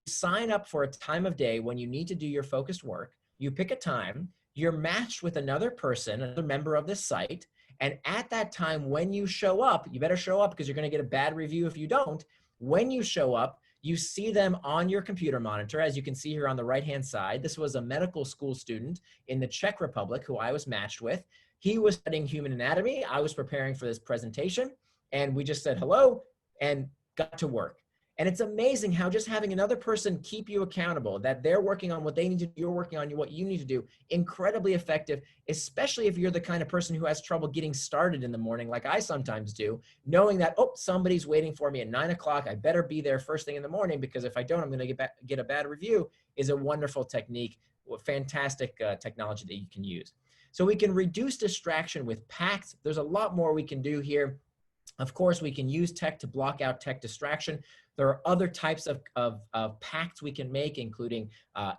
Sign up for a time of day when you need to do your focused work. You pick a time. You're matched with another person, another member of this site. And at that time, when you show up, you better show up because you're going to get a bad review if you don't. When you show up, you see them on your computer monitor, as you can see here on the right-hand side. This was a medical school student in the Czech Republic who I was matched with. He was studying human anatomy. I was preparing for this presentation, and we just said hello and got to work. And it's amazing how just having another person keep you accountable, that they're working on what they need to do, you're working on what you need to do, incredibly effective, especially if you're the kind of person who has trouble getting started in the morning, like I sometimes do, knowing that, oh, somebody's waiting for me at 9 o'clock. I better be there first thing in the morning, because if I don't, I'm going to get a bad review, is a wonderful technique, fantastic technology that you can use. So we can reduce distraction with pacts. There's a lot more we can do here. Of course, we can use tech to block out tech distraction. There are other types of pacts we can make, including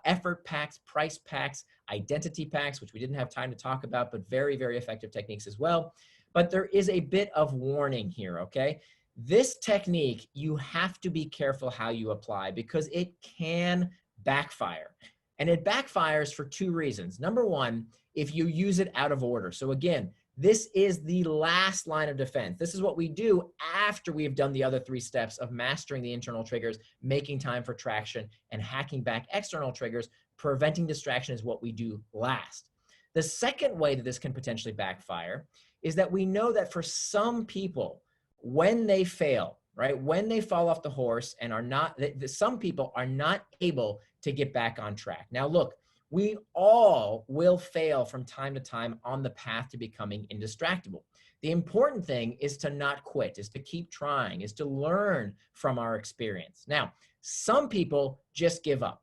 effort pacts, price pacts, identity pacts, which we didn't have time to talk about, but very, very effective techniques as well. But there is a bit of warning here, okay? This technique, you have to be careful how you apply, because it can backfire. And it backfires for two reasons. Number one, if you use it out of order. So again, this is the last line of defense. This is what we do after we've done the other three steps of mastering the internal triggers, making time for traction, and hacking back external triggers. Preventing distraction is what we do last. The second way that this can potentially backfire is that we know that for some people, when they fail, right, when they fall off the horse and are not, some people are not able to get back on track. Now, look, we all will fail from time to time on the path to becoming indistractable. The important thing is to not quit, is to keep trying, is to learn from our experience. Now, some people just give up.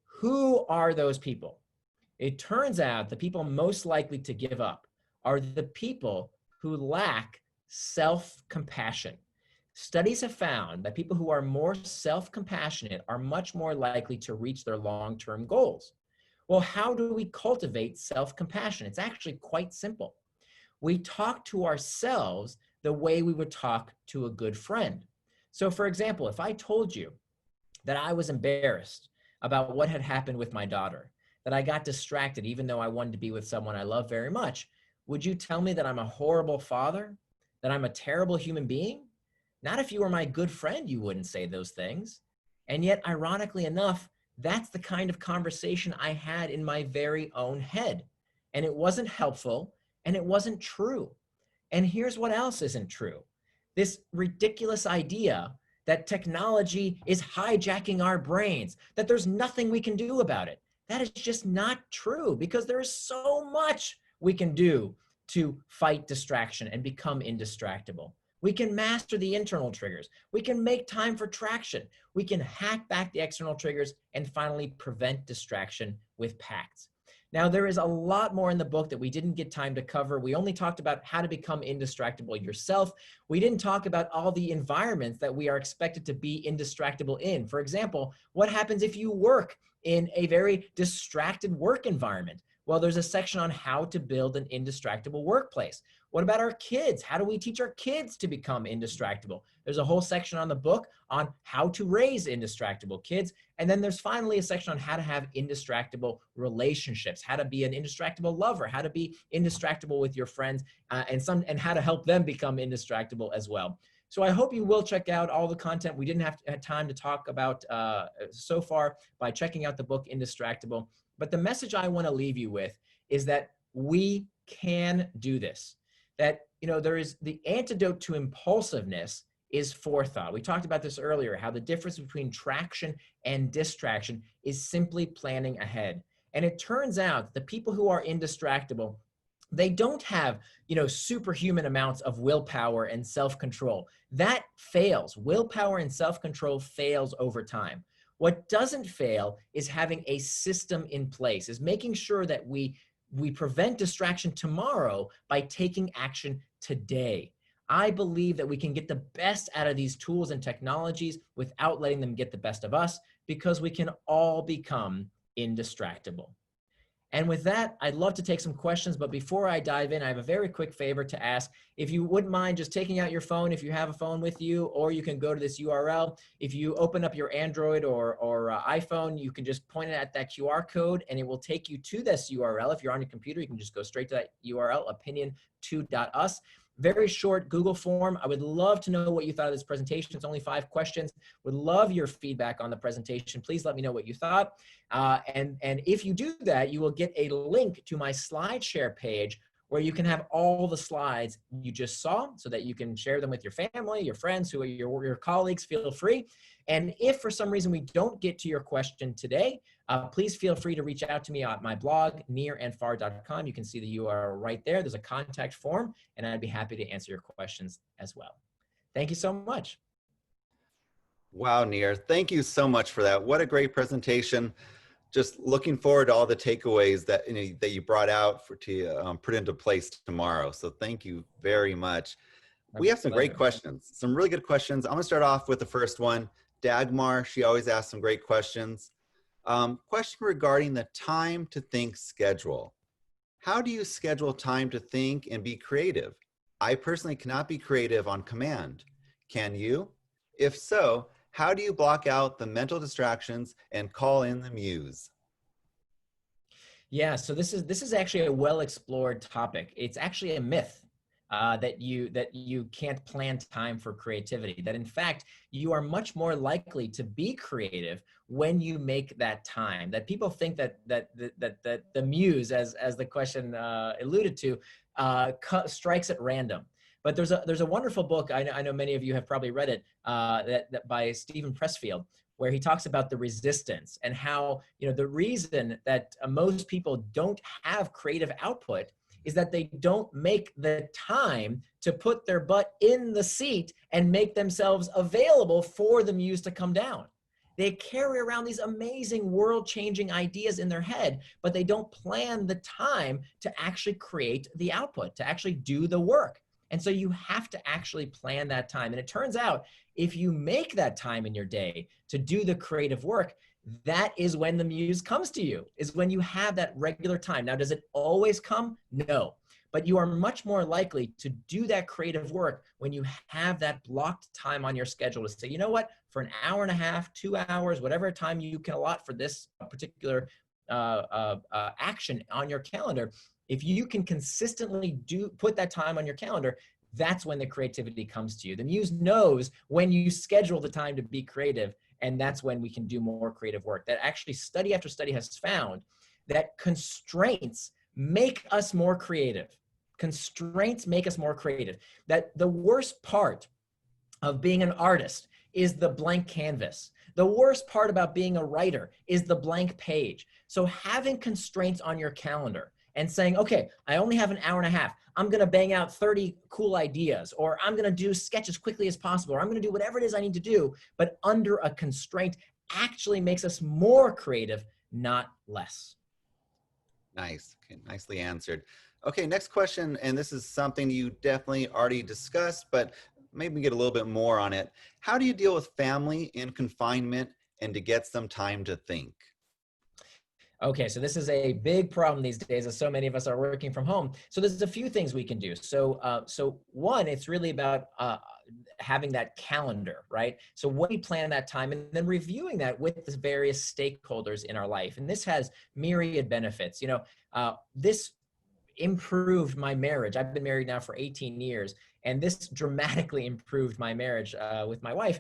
Who are those people? It turns out the people most likely to give up are the people who lack self-compassion. Studies have found that people who are more self-compassionate are much more likely to reach their long-term goals. Well, how do we cultivate self-compassion? It's actually quite simple. We talk to ourselves the way we would talk to a good friend. So for example, if I told you that I was embarrassed about what had happened with my daughter, that I got distracted even though I wanted to be with someone I love very much, would you tell me that I'm a horrible father, that I'm a terrible human being? Not if you were my good friend, you wouldn't say those things. And yet, ironically enough, that's the kind of conversation I had in my very own head. And it wasn't helpful, and it wasn't true. And here's what else isn't true. This ridiculous idea that technology is hijacking our brains, that there's nothing we can do about it. That is just not true, because there is so much we can do to fight distraction and become indistractable. We can master the internal triggers. We can make time for traction. We can hack back the external triggers, and finally prevent distraction with pacts. Now, there is a lot more in the book that we didn't get time to cover. We only talked about how to become indistractable yourself. We didn't talk about all the environments that we are expected to be indistractable in. For example, what happens if you work in a very distracted work environment? Well, there's a section on how to build an indistractable workplace. What about our kids? How do we teach our kids to become indistractable? There's a whole section on the book on how to raise indistractable kids. And then there's finally a section on how to have indistractable relationships, how to be an indistractable lover, how to be indistractable with your friends, and how to help them become indistractable as well. So I hope you will check out all the content we didn't have time to talk about so far by checking out the book Indistractable. But the message I want to leave you with is that we can do this. That, there is the antidote to impulsiveness is forethought. We talked about this earlier, how the difference between traction and distraction is simply planning ahead. And it turns out the people who are indistractable, they don't have, superhuman amounts of willpower and self-control. That fails. Willpower and self-control fails over time. What doesn't fail is having a system in place, is making sure that we prevent distraction tomorrow by taking action today. I believe that we can get the best out of these tools and technologies without letting them get the best of us, because we can all become indistractable. And with that, I'd love to take some questions, but before I dive in, I have a very quick favor to ask. If you wouldn't mind just taking out your phone, if you have a phone with you, or you can go to this URL. If you open up your Android or iPhone, you can just point it at that QR code and it will take you to this URL. If you're on your computer, you can just go straight to that URL, opinion2.us. Very short Google form. I would love to know what you thought of this presentation. It's only 5 questions. Would love your feedback on the presentation. Please let me know what you thought. And if you do that, you will get a link to my SlideShare page where you can have all the slides you just saw so that you can share them with your family, your friends, who are your colleagues. Feel free. And if for some reason we don't get to your question today, please feel free to reach out to me on my blog, nirandfar.com. You can see the URL right there. There's a contact form, and I'd be happy to answer your questions as well. Thank you so much. Wow, Nir, thank you so much for that. What a great presentation. Just looking forward to all the takeaways that that you brought out to put into place tomorrow. So thank you very much. We have some great questions, some really good questions. I'm gonna start off with the first one. Dagmar, she always asks some great questions. Question regarding the time to think schedule. How do you schedule time to think and be creative? I personally cannot be creative on command. Can you? If so, how do you block out the mental distractions and call in the muse? Yeah, so this is actually a well-explored topic. It's actually a myth. That you can't plan time for creativity, that in fact, you are much more likely to be creative when you make that time. That people think that the muse, as the question alluded to, strikes at random. But there's a wonderful book, I know many of you have probably read it, that by Stephen Pressfield, where he talks about the resistance and how, the reason that most people don't have creative output is that they don't make the time to put their butt in the seat and make themselves available for the muse to come down. They carry around these amazing world-changing ideas in their head, but they don't plan the time to actually create the output, to actually do the work. And so you have to actually plan that time. And it turns out, if you make that time in your day to do the creative work, that is when the muse comes to you, is when you have that regular time. Now, does it always come? No. But you are much more likely to do that creative work when you have that blocked time on your schedule to say, you know what, for an hour and a half, 2 hours, whatever time you can allot for this particular action on your calendar, if you can consistently put that time on your calendar, that's when the creativity comes to you. The muse knows when you schedule the time to be creative, and that's when we can do more creative work. That actually study after study has found that constraints make us more creative. Constraints make us more creative. That the worst part of being an artist is the blank canvas. The worst part about being a writer is the blank page. So having constraints on your calendar and saying, okay, I only have an hour and a half. I'm gonna bang out 30 cool ideas, or I'm gonna do sketch as quickly as possible, or I'm gonna do whatever it is I need to do, but under a constraint actually makes us more creative, not less. Nice, okay, nicely answered. Okay, next question, and this is something you definitely already discussed, but maybe get a little bit more on it. How do you deal with family in confinement and to get some time to think? Okay, so this is a big problem these days, as so many of us are working from home. So there's a few things we can do. So one, it's really about having that calendar, right? So when we plan that time and then reviewing that with the various stakeholders in our life, and this has myriad benefits. This improved my marriage. I've been married now for 18 years, and this dramatically improved my marriage with my wife.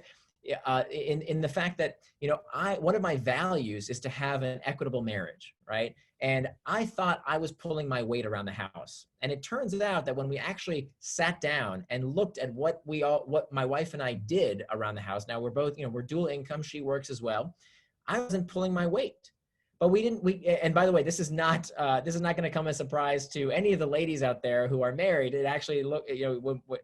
In the fact that one of my values is to have an equitable marriage, right? And I thought I was pulling my weight around the house, and it turns out that when we actually sat down and looked at what my wife and I did around the house. Now we're both, we're dual income. She works as well. I wasn't pulling my weight. But and by the way, this is not going to come as a surprise to any of the ladies out there who are married. It actually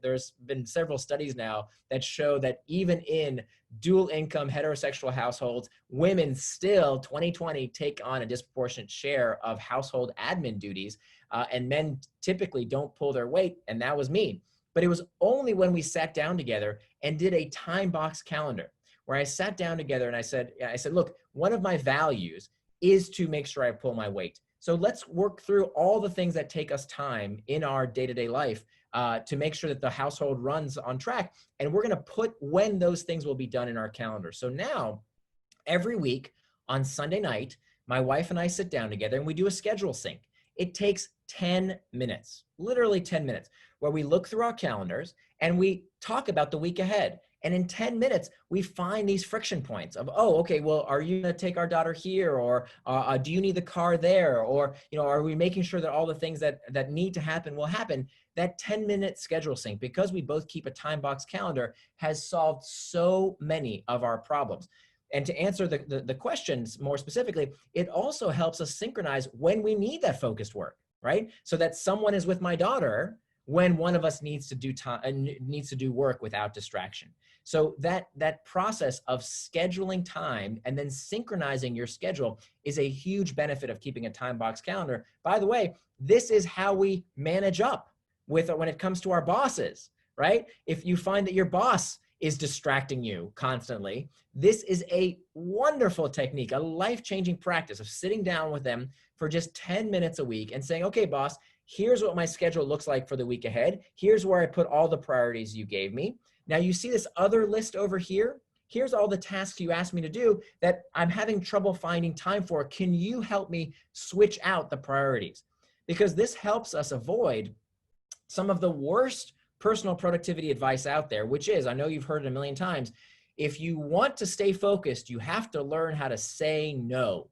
there's been several studies now that show that even in dual income heterosexual households, women still 2020 take on a disproportionate share of household admin duties, and men typically don't pull their weight. And that was me. But it was only when we sat down together and did a time box calendar where I sat down together and I said, look, one of my values is to make sure I pull my weight. So let's work through all the things that take us time in our day-to-day life to make sure that the household runs on track. And we're going to put when those things will be done in our calendar. So now, every week on Sunday night, my wife and I sit down together and we do a schedule sync. It takes 10 minutes, literally 10 minutes, where we look through our calendars and we talk about the week ahead. And in 10 minutes, we find these friction points of, oh, okay, well, are you going to take our daughter here? Or do you need the car there? Or, are we making sure that all the things that need to happen will happen? That 10-minute schedule sync, because we both keep a time box calendar, has solved so many of our problems. And to answer the questions more specifically, it also helps us synchronize when we need that focused work, right? So that someone is with my daughter when one of us needs to do work without distraction. So that process of scheduling time and then synchronizing your schedule is a huge benefit of keeping a time box calendar. By the way, this is how we manage up when it comes to our bosses, right? If you find that your boss is distracting you constantly, this is a wonderful technique, a life-changing practice of sitting down with them for just 10 minutes a week and saying, okay, boss, here's what my schedule looks like for the week ahead. Here's where I put all the priorities you gave me. Now you see this other list over here. Here's all the tasks you asked me to do that I'm having trouble finding time for. Can you help me switch out the priorities? Because this helps us avoid some of the worst personal productivity advice out there, which is, I know you've heard it a million times, if you want to stay focused, you have to learn how to say no.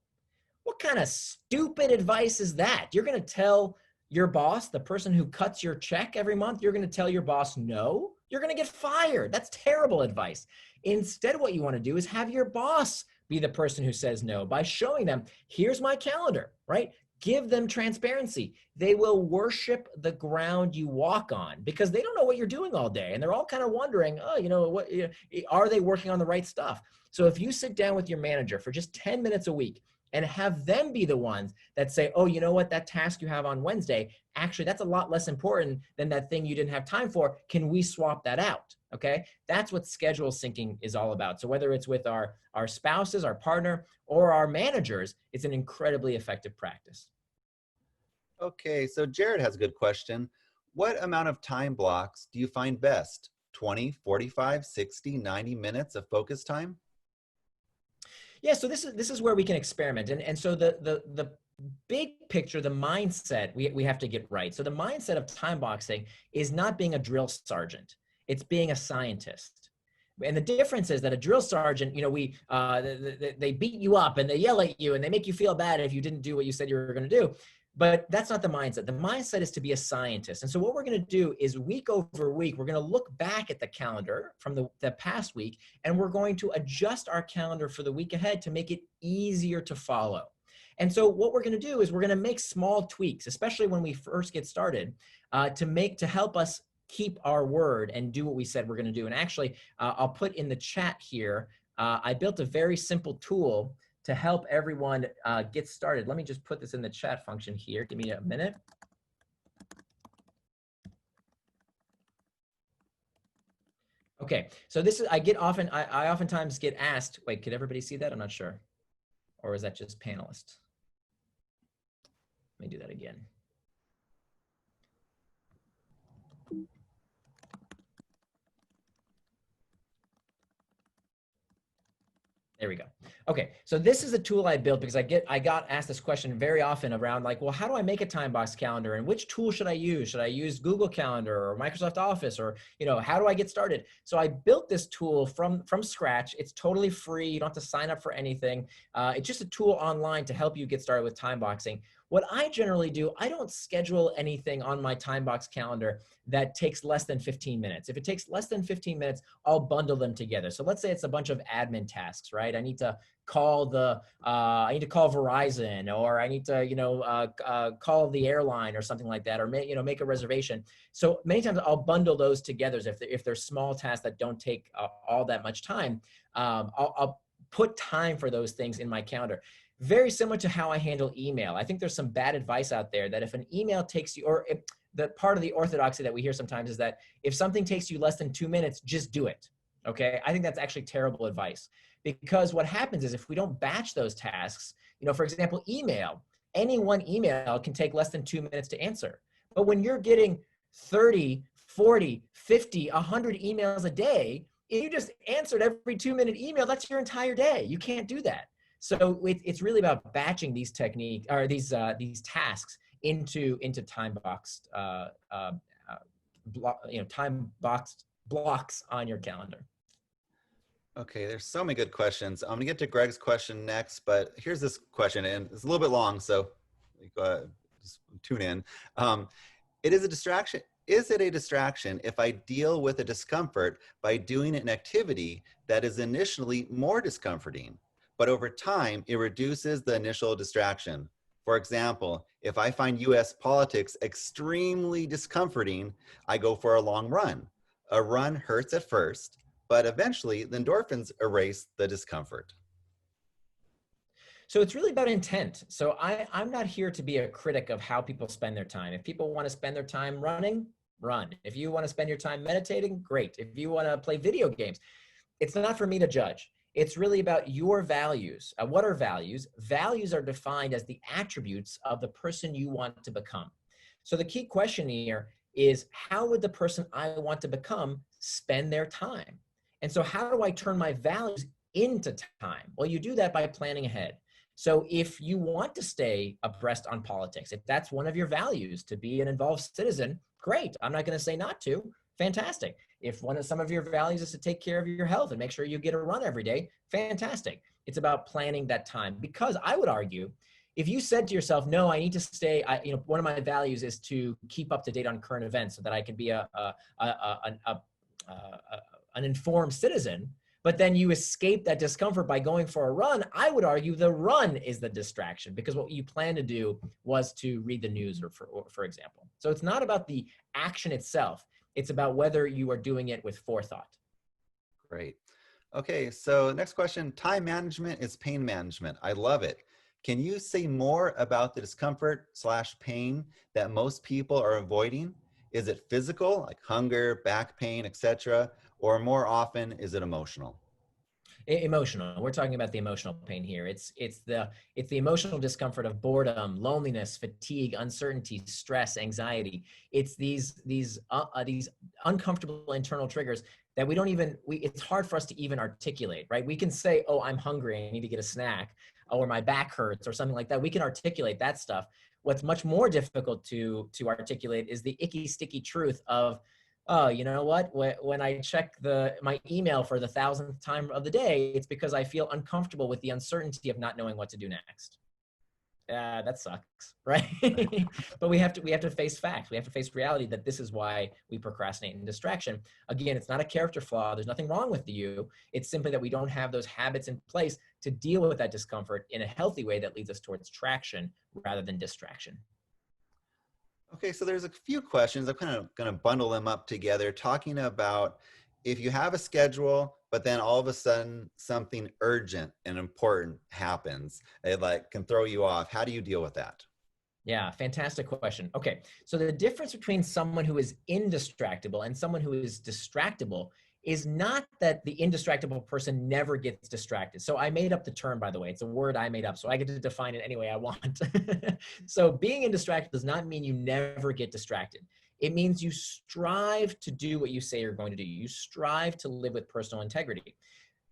What kind of stupid advice is that? You're going to tell your boss, the person who cuts your check every month, you're going to tell your boss no? You're going to get fired. That's terrible advice. Instead, what you want to do is have your boss be the person who says no by showing them, here's my calendar, right? Give them transparency. They will worship the ground you walk on because they don't know what you're doing all day. And they're all kind of wondering, are they working on the right stuff? So if you sit down with your manager for just 10 minutes a week and have them be the ones that say, oh, you know what, that task you have on Wednesday, actually, that's a lot less important than that thing you didn't have time for. Can we swap that out? Okay, that's what schedule syncing is all about. So whether it's with our spouses, our partner, or our managers, it's an incredibly effective practice. Okay, so Jared has a good question. What amount of time blocks do you find best? 20, 45, 60, 90 minutes of focus time? Yeah, so this is where we can experiment. And so the big picture, the mindset we have to get right. So the mindset of time boxing is not being a drill sergeant. It's being a scientist. And the difference is that a drill sergeant, they beat you up and they yell at you and they make you feel bad if you didn't do what you said you were going to do. But that's not the mindset. The mindset is to be a scientist. And so what we're going to do is week over week, we're going to look back at the calendar from the past week, and we're going to adjust our calendar for the week ahead to make it easier to follow. And so what we're going to do is we're going to make small tweaks, especially when we first get started, to help us keep our word and do what we said we're going to do. And actually, I'll put in the chat here, I built a very simple tool to help everyone get started. Let me just put this in the chat function here. Give me a minute. Okay, so this is, I oftentimes get asked, wait, could everybody see that? I'm not sure. Or is that just panelists? Let me do that again. There we go. Okay, so this is a tool I built because I got asked this question very often around like, well, how do I make a time box calendar and which tool should I use? Should I use Google Calendar or Microsoft Office, or how do I get started? So I built this tool from scratch. It's totally free. You don't have to sign up for anything. It's just a tool online to help you get started with time boxing. What I generally do, I don't schedule anything on my time box calendar that takes less than 15 minutes. If it takes less than 15 minutes, I'll bundle them together. So let's say it's a bunch of admin tasks, right? I need to call I need to call Verizon, or I need to, call the airline or something like that, or make a reservation. So many times I'll bundle those together if they're small tasks that don't take all that much time. I'll put time for those things in my calendar. Very similar to how I handle email. I think there's some bad advice out there that if an email takes you, or if the part of the orthodoxy that we hear sometimes is that if something takes you less than 2 minutes, just do it. Okay. I think that's actually terrible advice, because what happens is if we don't batch those tasks, for example, email, any one email can take less than 2 minutes to answer. But when you're getting 30, 40, 50, 100 emails a day, if you just answered every 2-minute email, that's your entire day. You can't do that. So it's really about batching these techniques, or these tasks into time boxed, time boxed blocks on your calendar. Okay, there's so many good questions. I'm gonna get to Greg's question next, but here's this question, and it's a little bit long, so just tune in. It is a distraction. Is it a distraction if I deal with a discomfort by doing an activity that is initially more discomforting, but over time, it reduces the initial distraction? For example, if I find US politics extremely discomforting, I go for a long run. A run hurts at first, but eventually the endorphins erase the discomfort. So it's really about intent. So I'm not here to be a critic of how people spend their time. If people want to spend their time running, run. If you want to spend your time meditating, great. If you want to play video games, it's not for me to judge. It's really about your values. What are values? Values are defined as the attributes of the person you want to become. So the key question here is, how would the person I want to become spend their time? And so how do I turn my values into time? Well, you do that by planning ahead. So if you want to stay abreast on politics, if that's one of your values, to be an involved citizen, great. I'm not going to say not to. Fantastic. If some of your values is to take care of your health and make sure you get a run every day, fantastic. It's about planning that time, because I would argue, if you said to yourself, no, I need to stay, one of my values is to keep up to date on current events so that I can be an informed citizen, but then you escape that discomfort by going for a run, I would argue the run is the distraction, because what you plan to do was to read the news, or for example. So it's not about the action itself. It's about whether you are doing it with forethought. Great. Okay, so next question. Time management is pain management. I love it. Can you say more about the discomfort/pain that most people are avoiding? Is it physical, like hunger, back pain, etc., or more often is it emotional? Emotional. We're talking about the emotional pain here. It's the emotional discomfort of boredom, loneliness, fatigue, uncertainty, stress, anxiety. It's these uncomfortable internal triggers that it's hard for us to even articulate, right? We can say, oh, I'm hungry, I need to get a snack, or my back hurts, or something like that. We can articulate that stuff. What's much more difficult to articulate is the icky, sticky truth of, oh, you know what? When I check my email for the 1,000th time of the day, it's because I feel uncomfortable with the uncertainty of not knowing what to do next. That sucks, right? But we have to face facts. We have to face reality that this is why we procrastinate and distraction. Again, it's not a character flaw. There's nothing wrong with you. It's simply that we don't have those habits in place to deal with that discomfort in a healthy way that leads us towards traction rather than distraction. Okay, so there's a few questions. I'm kind of going to bundle them up together, talking about if you have a schedule, but then all of a sudden something urgent and important happens, it can throw you off. How do you deal with that? Yeah, fantastic question. Okay, so the difference between someone who is indistractable and someone who is distractible is not that the indistractable person never gets distracted. So I made up the term, by the way. It's a word I made up, so I get to define it any way I want. So being indistractable does not mean you never get distracted. It means you strive to do what you say you're going to do. You strive to live with personal integrity.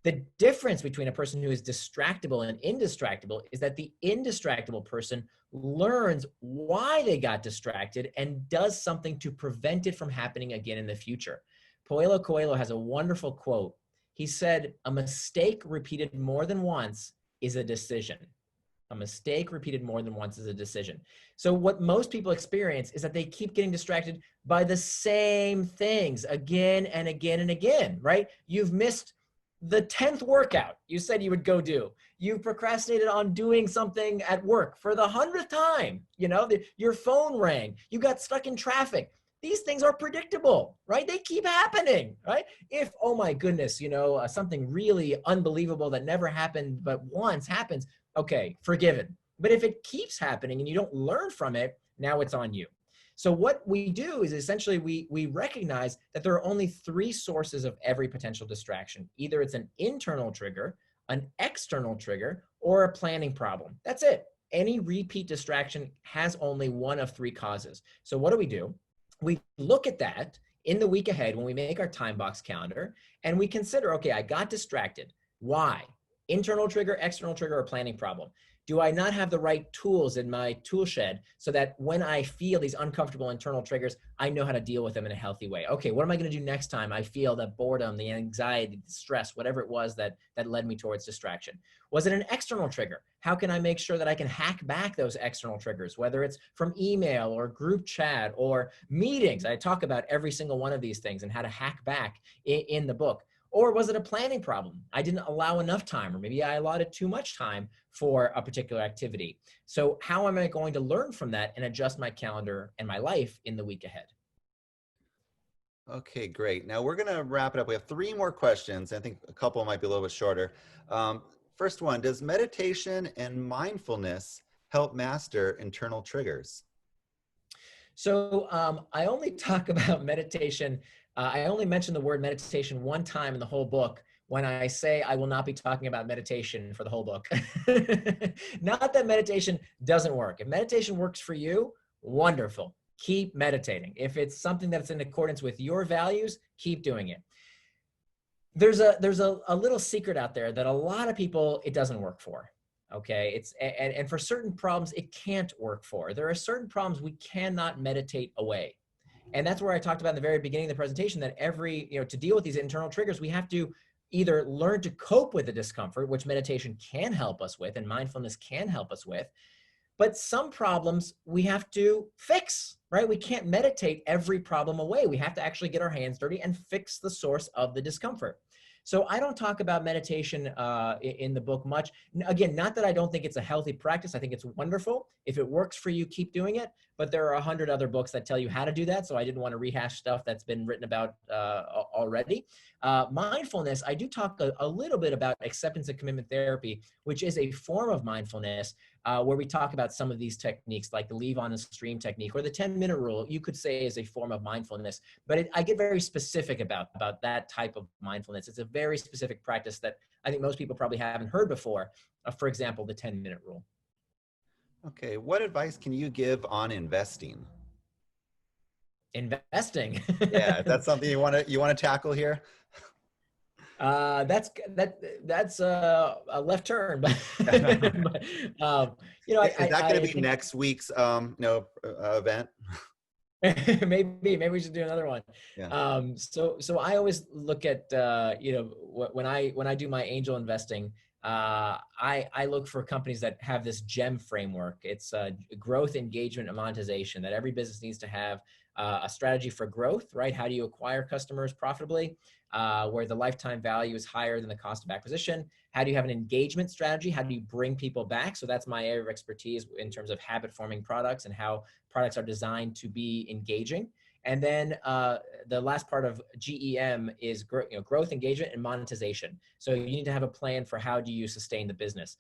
The difference between a person who is distractible and indistractable is that the indistractable person learns why they got distracted and does something to prevent it from happening again in the future. Paulo Coelho has a wonderful quote. He said, "A mistake repeated more than once is a decision." A mistake repeated more than once is a decision. So what most people experience is that they keep getting distracted by the same things again and again and again, right? You've missed the 10th workout you said you would go do. You've procrastinated on doing something at work for the 100th time. You know, your phone rang. You got stuck in traffic. These things are predictable, right? They keep happening, right? If, oh my goodness, you know, something really unbelievable that never happened but once happens, okay, forgiven. But if it keeps happening and you don't learn from it, now it's on you. So what we do is essentially we recognize that there are only three sources of every potential distraction. Either it's an internal trigger, an external trigger, or a planning problem. That's it. Any repeat distraction has only one of three causes. So what do? We look at that in the week ahead when we make our time box calendar, and we consider, okay, I got distracted. Why? Internal trigger, external trigger, or planning problem. Do I not have the right tools in my tool shed so that when I feel these uncomfortable internal triggers, I know how to deal with them in a healthy way? Okay, what am I going to do next time I feel the boredom, the anxiety, the stress, whatever it was that led me towards distraction? Was it an external trigger? How can I make sure that I can hack back those external triggers, whether it's from email or group chat or meetings? I talk about every single one of these things and how to hack back in the book. Or was it a planning problem? I didn't allow enough time, or maybe I allotted too much time for a particular activity. So how am I going to learn from that and adjust my calendar and my life in the week ahead? Okay, great. Now we're going to wrap it up. We have three more questions. I think a couple might be a little bit shorter. First one, does meditation and mindfulness help master internal triggers? So I only talk about meditation. I only mention the word meditation one time in the whole book when I say I will not be talking about meditation for the whole book. Not that meditation doesn't work. If meditation works for you, wonderful. Keep meditating. If it's something that's in accordance with your values, keep doing it. There's a little secret out there that a lot of people, it doesn't work for. Okay, and for certain problems, it can't work for. There are certain problems we cannot meditate away. And that's where I talked about in the very beginning of the presentation that to deal with these internal triggers, we have to either learn to cope with the discomfort, which meditation can help us with and mindfulness can help us with. But some problems we have to fix, right? We can't meditate every problem away. We have to actually get our hands dirty and fix the source of the discomfort. So I don't talk about meditation in the book much. Again, not that I don't think it's a healthy practice. I think it's wonderful. If it works for you, keep doing it. But there are 100 other books that tell you how to do that. So I didn't want to rehash stuff that's been written about already. Mindfulness, I do talk a little bit about acceptance and commitment therapy, which is a form of mindfulness where we talk about some of these techniques like the leave on the stream technique or the 10-minute rule, you could say is a form of mindfulness. But I get very specific about that type of mindfulness. It's a very specific practice that I think most people probably haven't heard before. For example, the 10-minute rule. Okay, what advice can you give on investing? Investing. Yeah, that's something you want to tackle here. That's a left turn, but, Is that going to be next week's event? maybe we should do another one. Yeah. So I always look at when I do my angel investing, I look for companies that have this GEM framework. It's growth, engagement, and monetization, that every business needs to have a strategy for growth, right? How do you acquire customers profitably, where the lifetime value is higher than the cost of acquisition? How do you have an engagement strategy? How do you bring people back? So that's my area of expertise in terms of habit forming products and how products are designed to be engaging. And then the last part of GEM is growth, engagement, and monetization. So you need to have a plan for how do you sustain the business.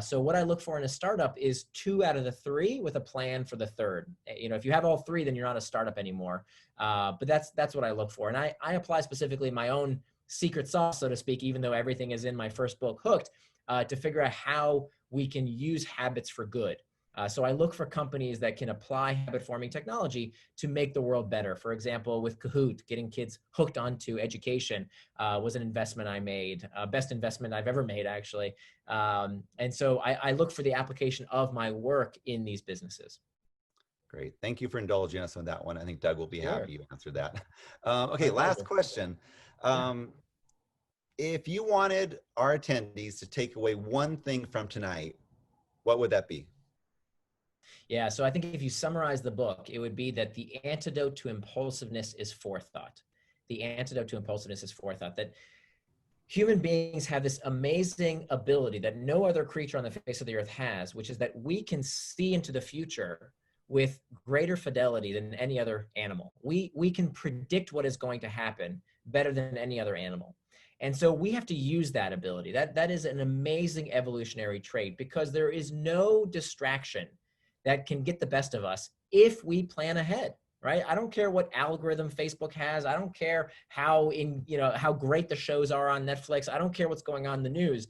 So what I look for in a startup is 2 out of the 3 with a plan for the third. If you have all 3, then you're not a startup anymore. But that's what I look for. And I apply specifically my own secret sauce, so to speak, even though everything is in my first book, Hooked, to figure out how we can use habits for good. So I look for companies that can apply habit-forming technology to make the world better. For example, with Kahoot, getting kids hooked onto education was an investment I made, best investment I've ever made, actually. And so I look for the application of my work in these businesses. Great. Thank you for indulging us on that one. I think Doug will be happy you answered that. Okay, My last pleasure. question. If you wanted our attendees to take away one thing from tonight, what would that be? Yeah, so I think if you summarize the book, it would be that the antidote to impulsiveness is forethought. The antidote to impulsiveness is forethought. That human beings have this amazing ability that no other creature on the face of the earth has, which is that we can see into the future with greater fidelity than any other animal. We can predict what is going to happen better than any other animal. And so we have to use that ability. That is an amazing evolutionary trait, because there is no distraction that can get the best of us if we plan ahead, right? I don't care what algorithm Facebook has. I don't care how great the shows are on Netflix. I don't care what's going on in the news.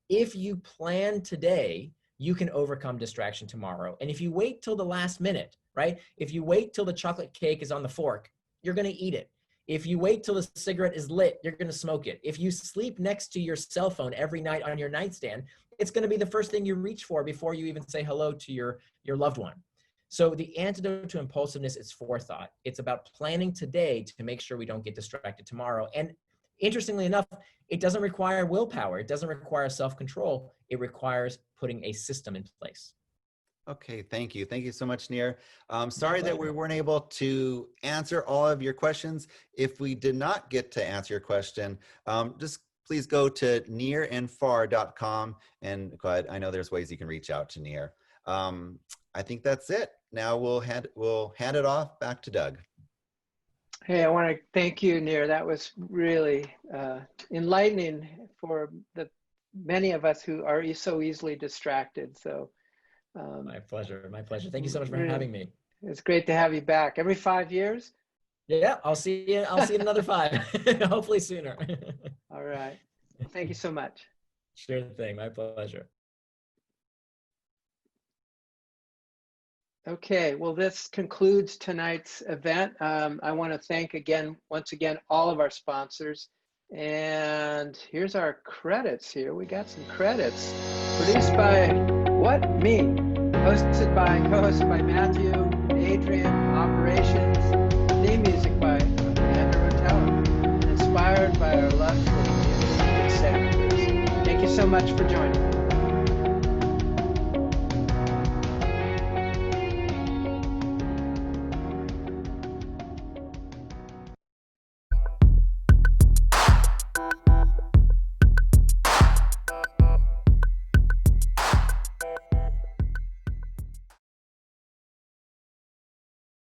If you plan today, you can overcome distraction tomorrow. And if you wait till the last minute, right? If you wait till the chocolate cake is on the fork, you're gonna eat it. If you wait till the cigarette is lit, you're gonna smoke it. If you sleep next to your cell phone every night on your nightstand, it's gonna be the first thing you reach for before you even say hello to your loved one. So the antidote to impulsiveness is forethought. It's about planning today to make sure we don't get distracted tomorrow. And interestingly enough, it doesn't require willpower. It doesn't require self-control. It requires putting a system in place. Okay, thank you. Thank you so much, Nir. Sorry that we weren't able to answer all of your questions. If we did not get to answer your question, just please go to nirandfar.com and go ahead. I know there's ways you can reach out to Nir. I think that's it. Now we'll hand it off back to Doug. Hey, I want to thank you, Nir. That was really enlightening for the many of us who are so easily distracted. So my pleasure. My pleasure. Thank you so much for having me. It's great to have you back. Every 5 years? Yeah, I'll see you in another 5, hopefully sooner. All right. Thank you so much. Sure thing. My pleasure. Okay, well, this concludes tonight's event. I want to thank once again, all of our sponsors. And here's our credits here. We got some credits produced by me, co-hosted by Matthew, Adrian, operations, theme music by Amanda Rotella, and inspired by our love for community and Santa Cruz. Thank you so much for joining.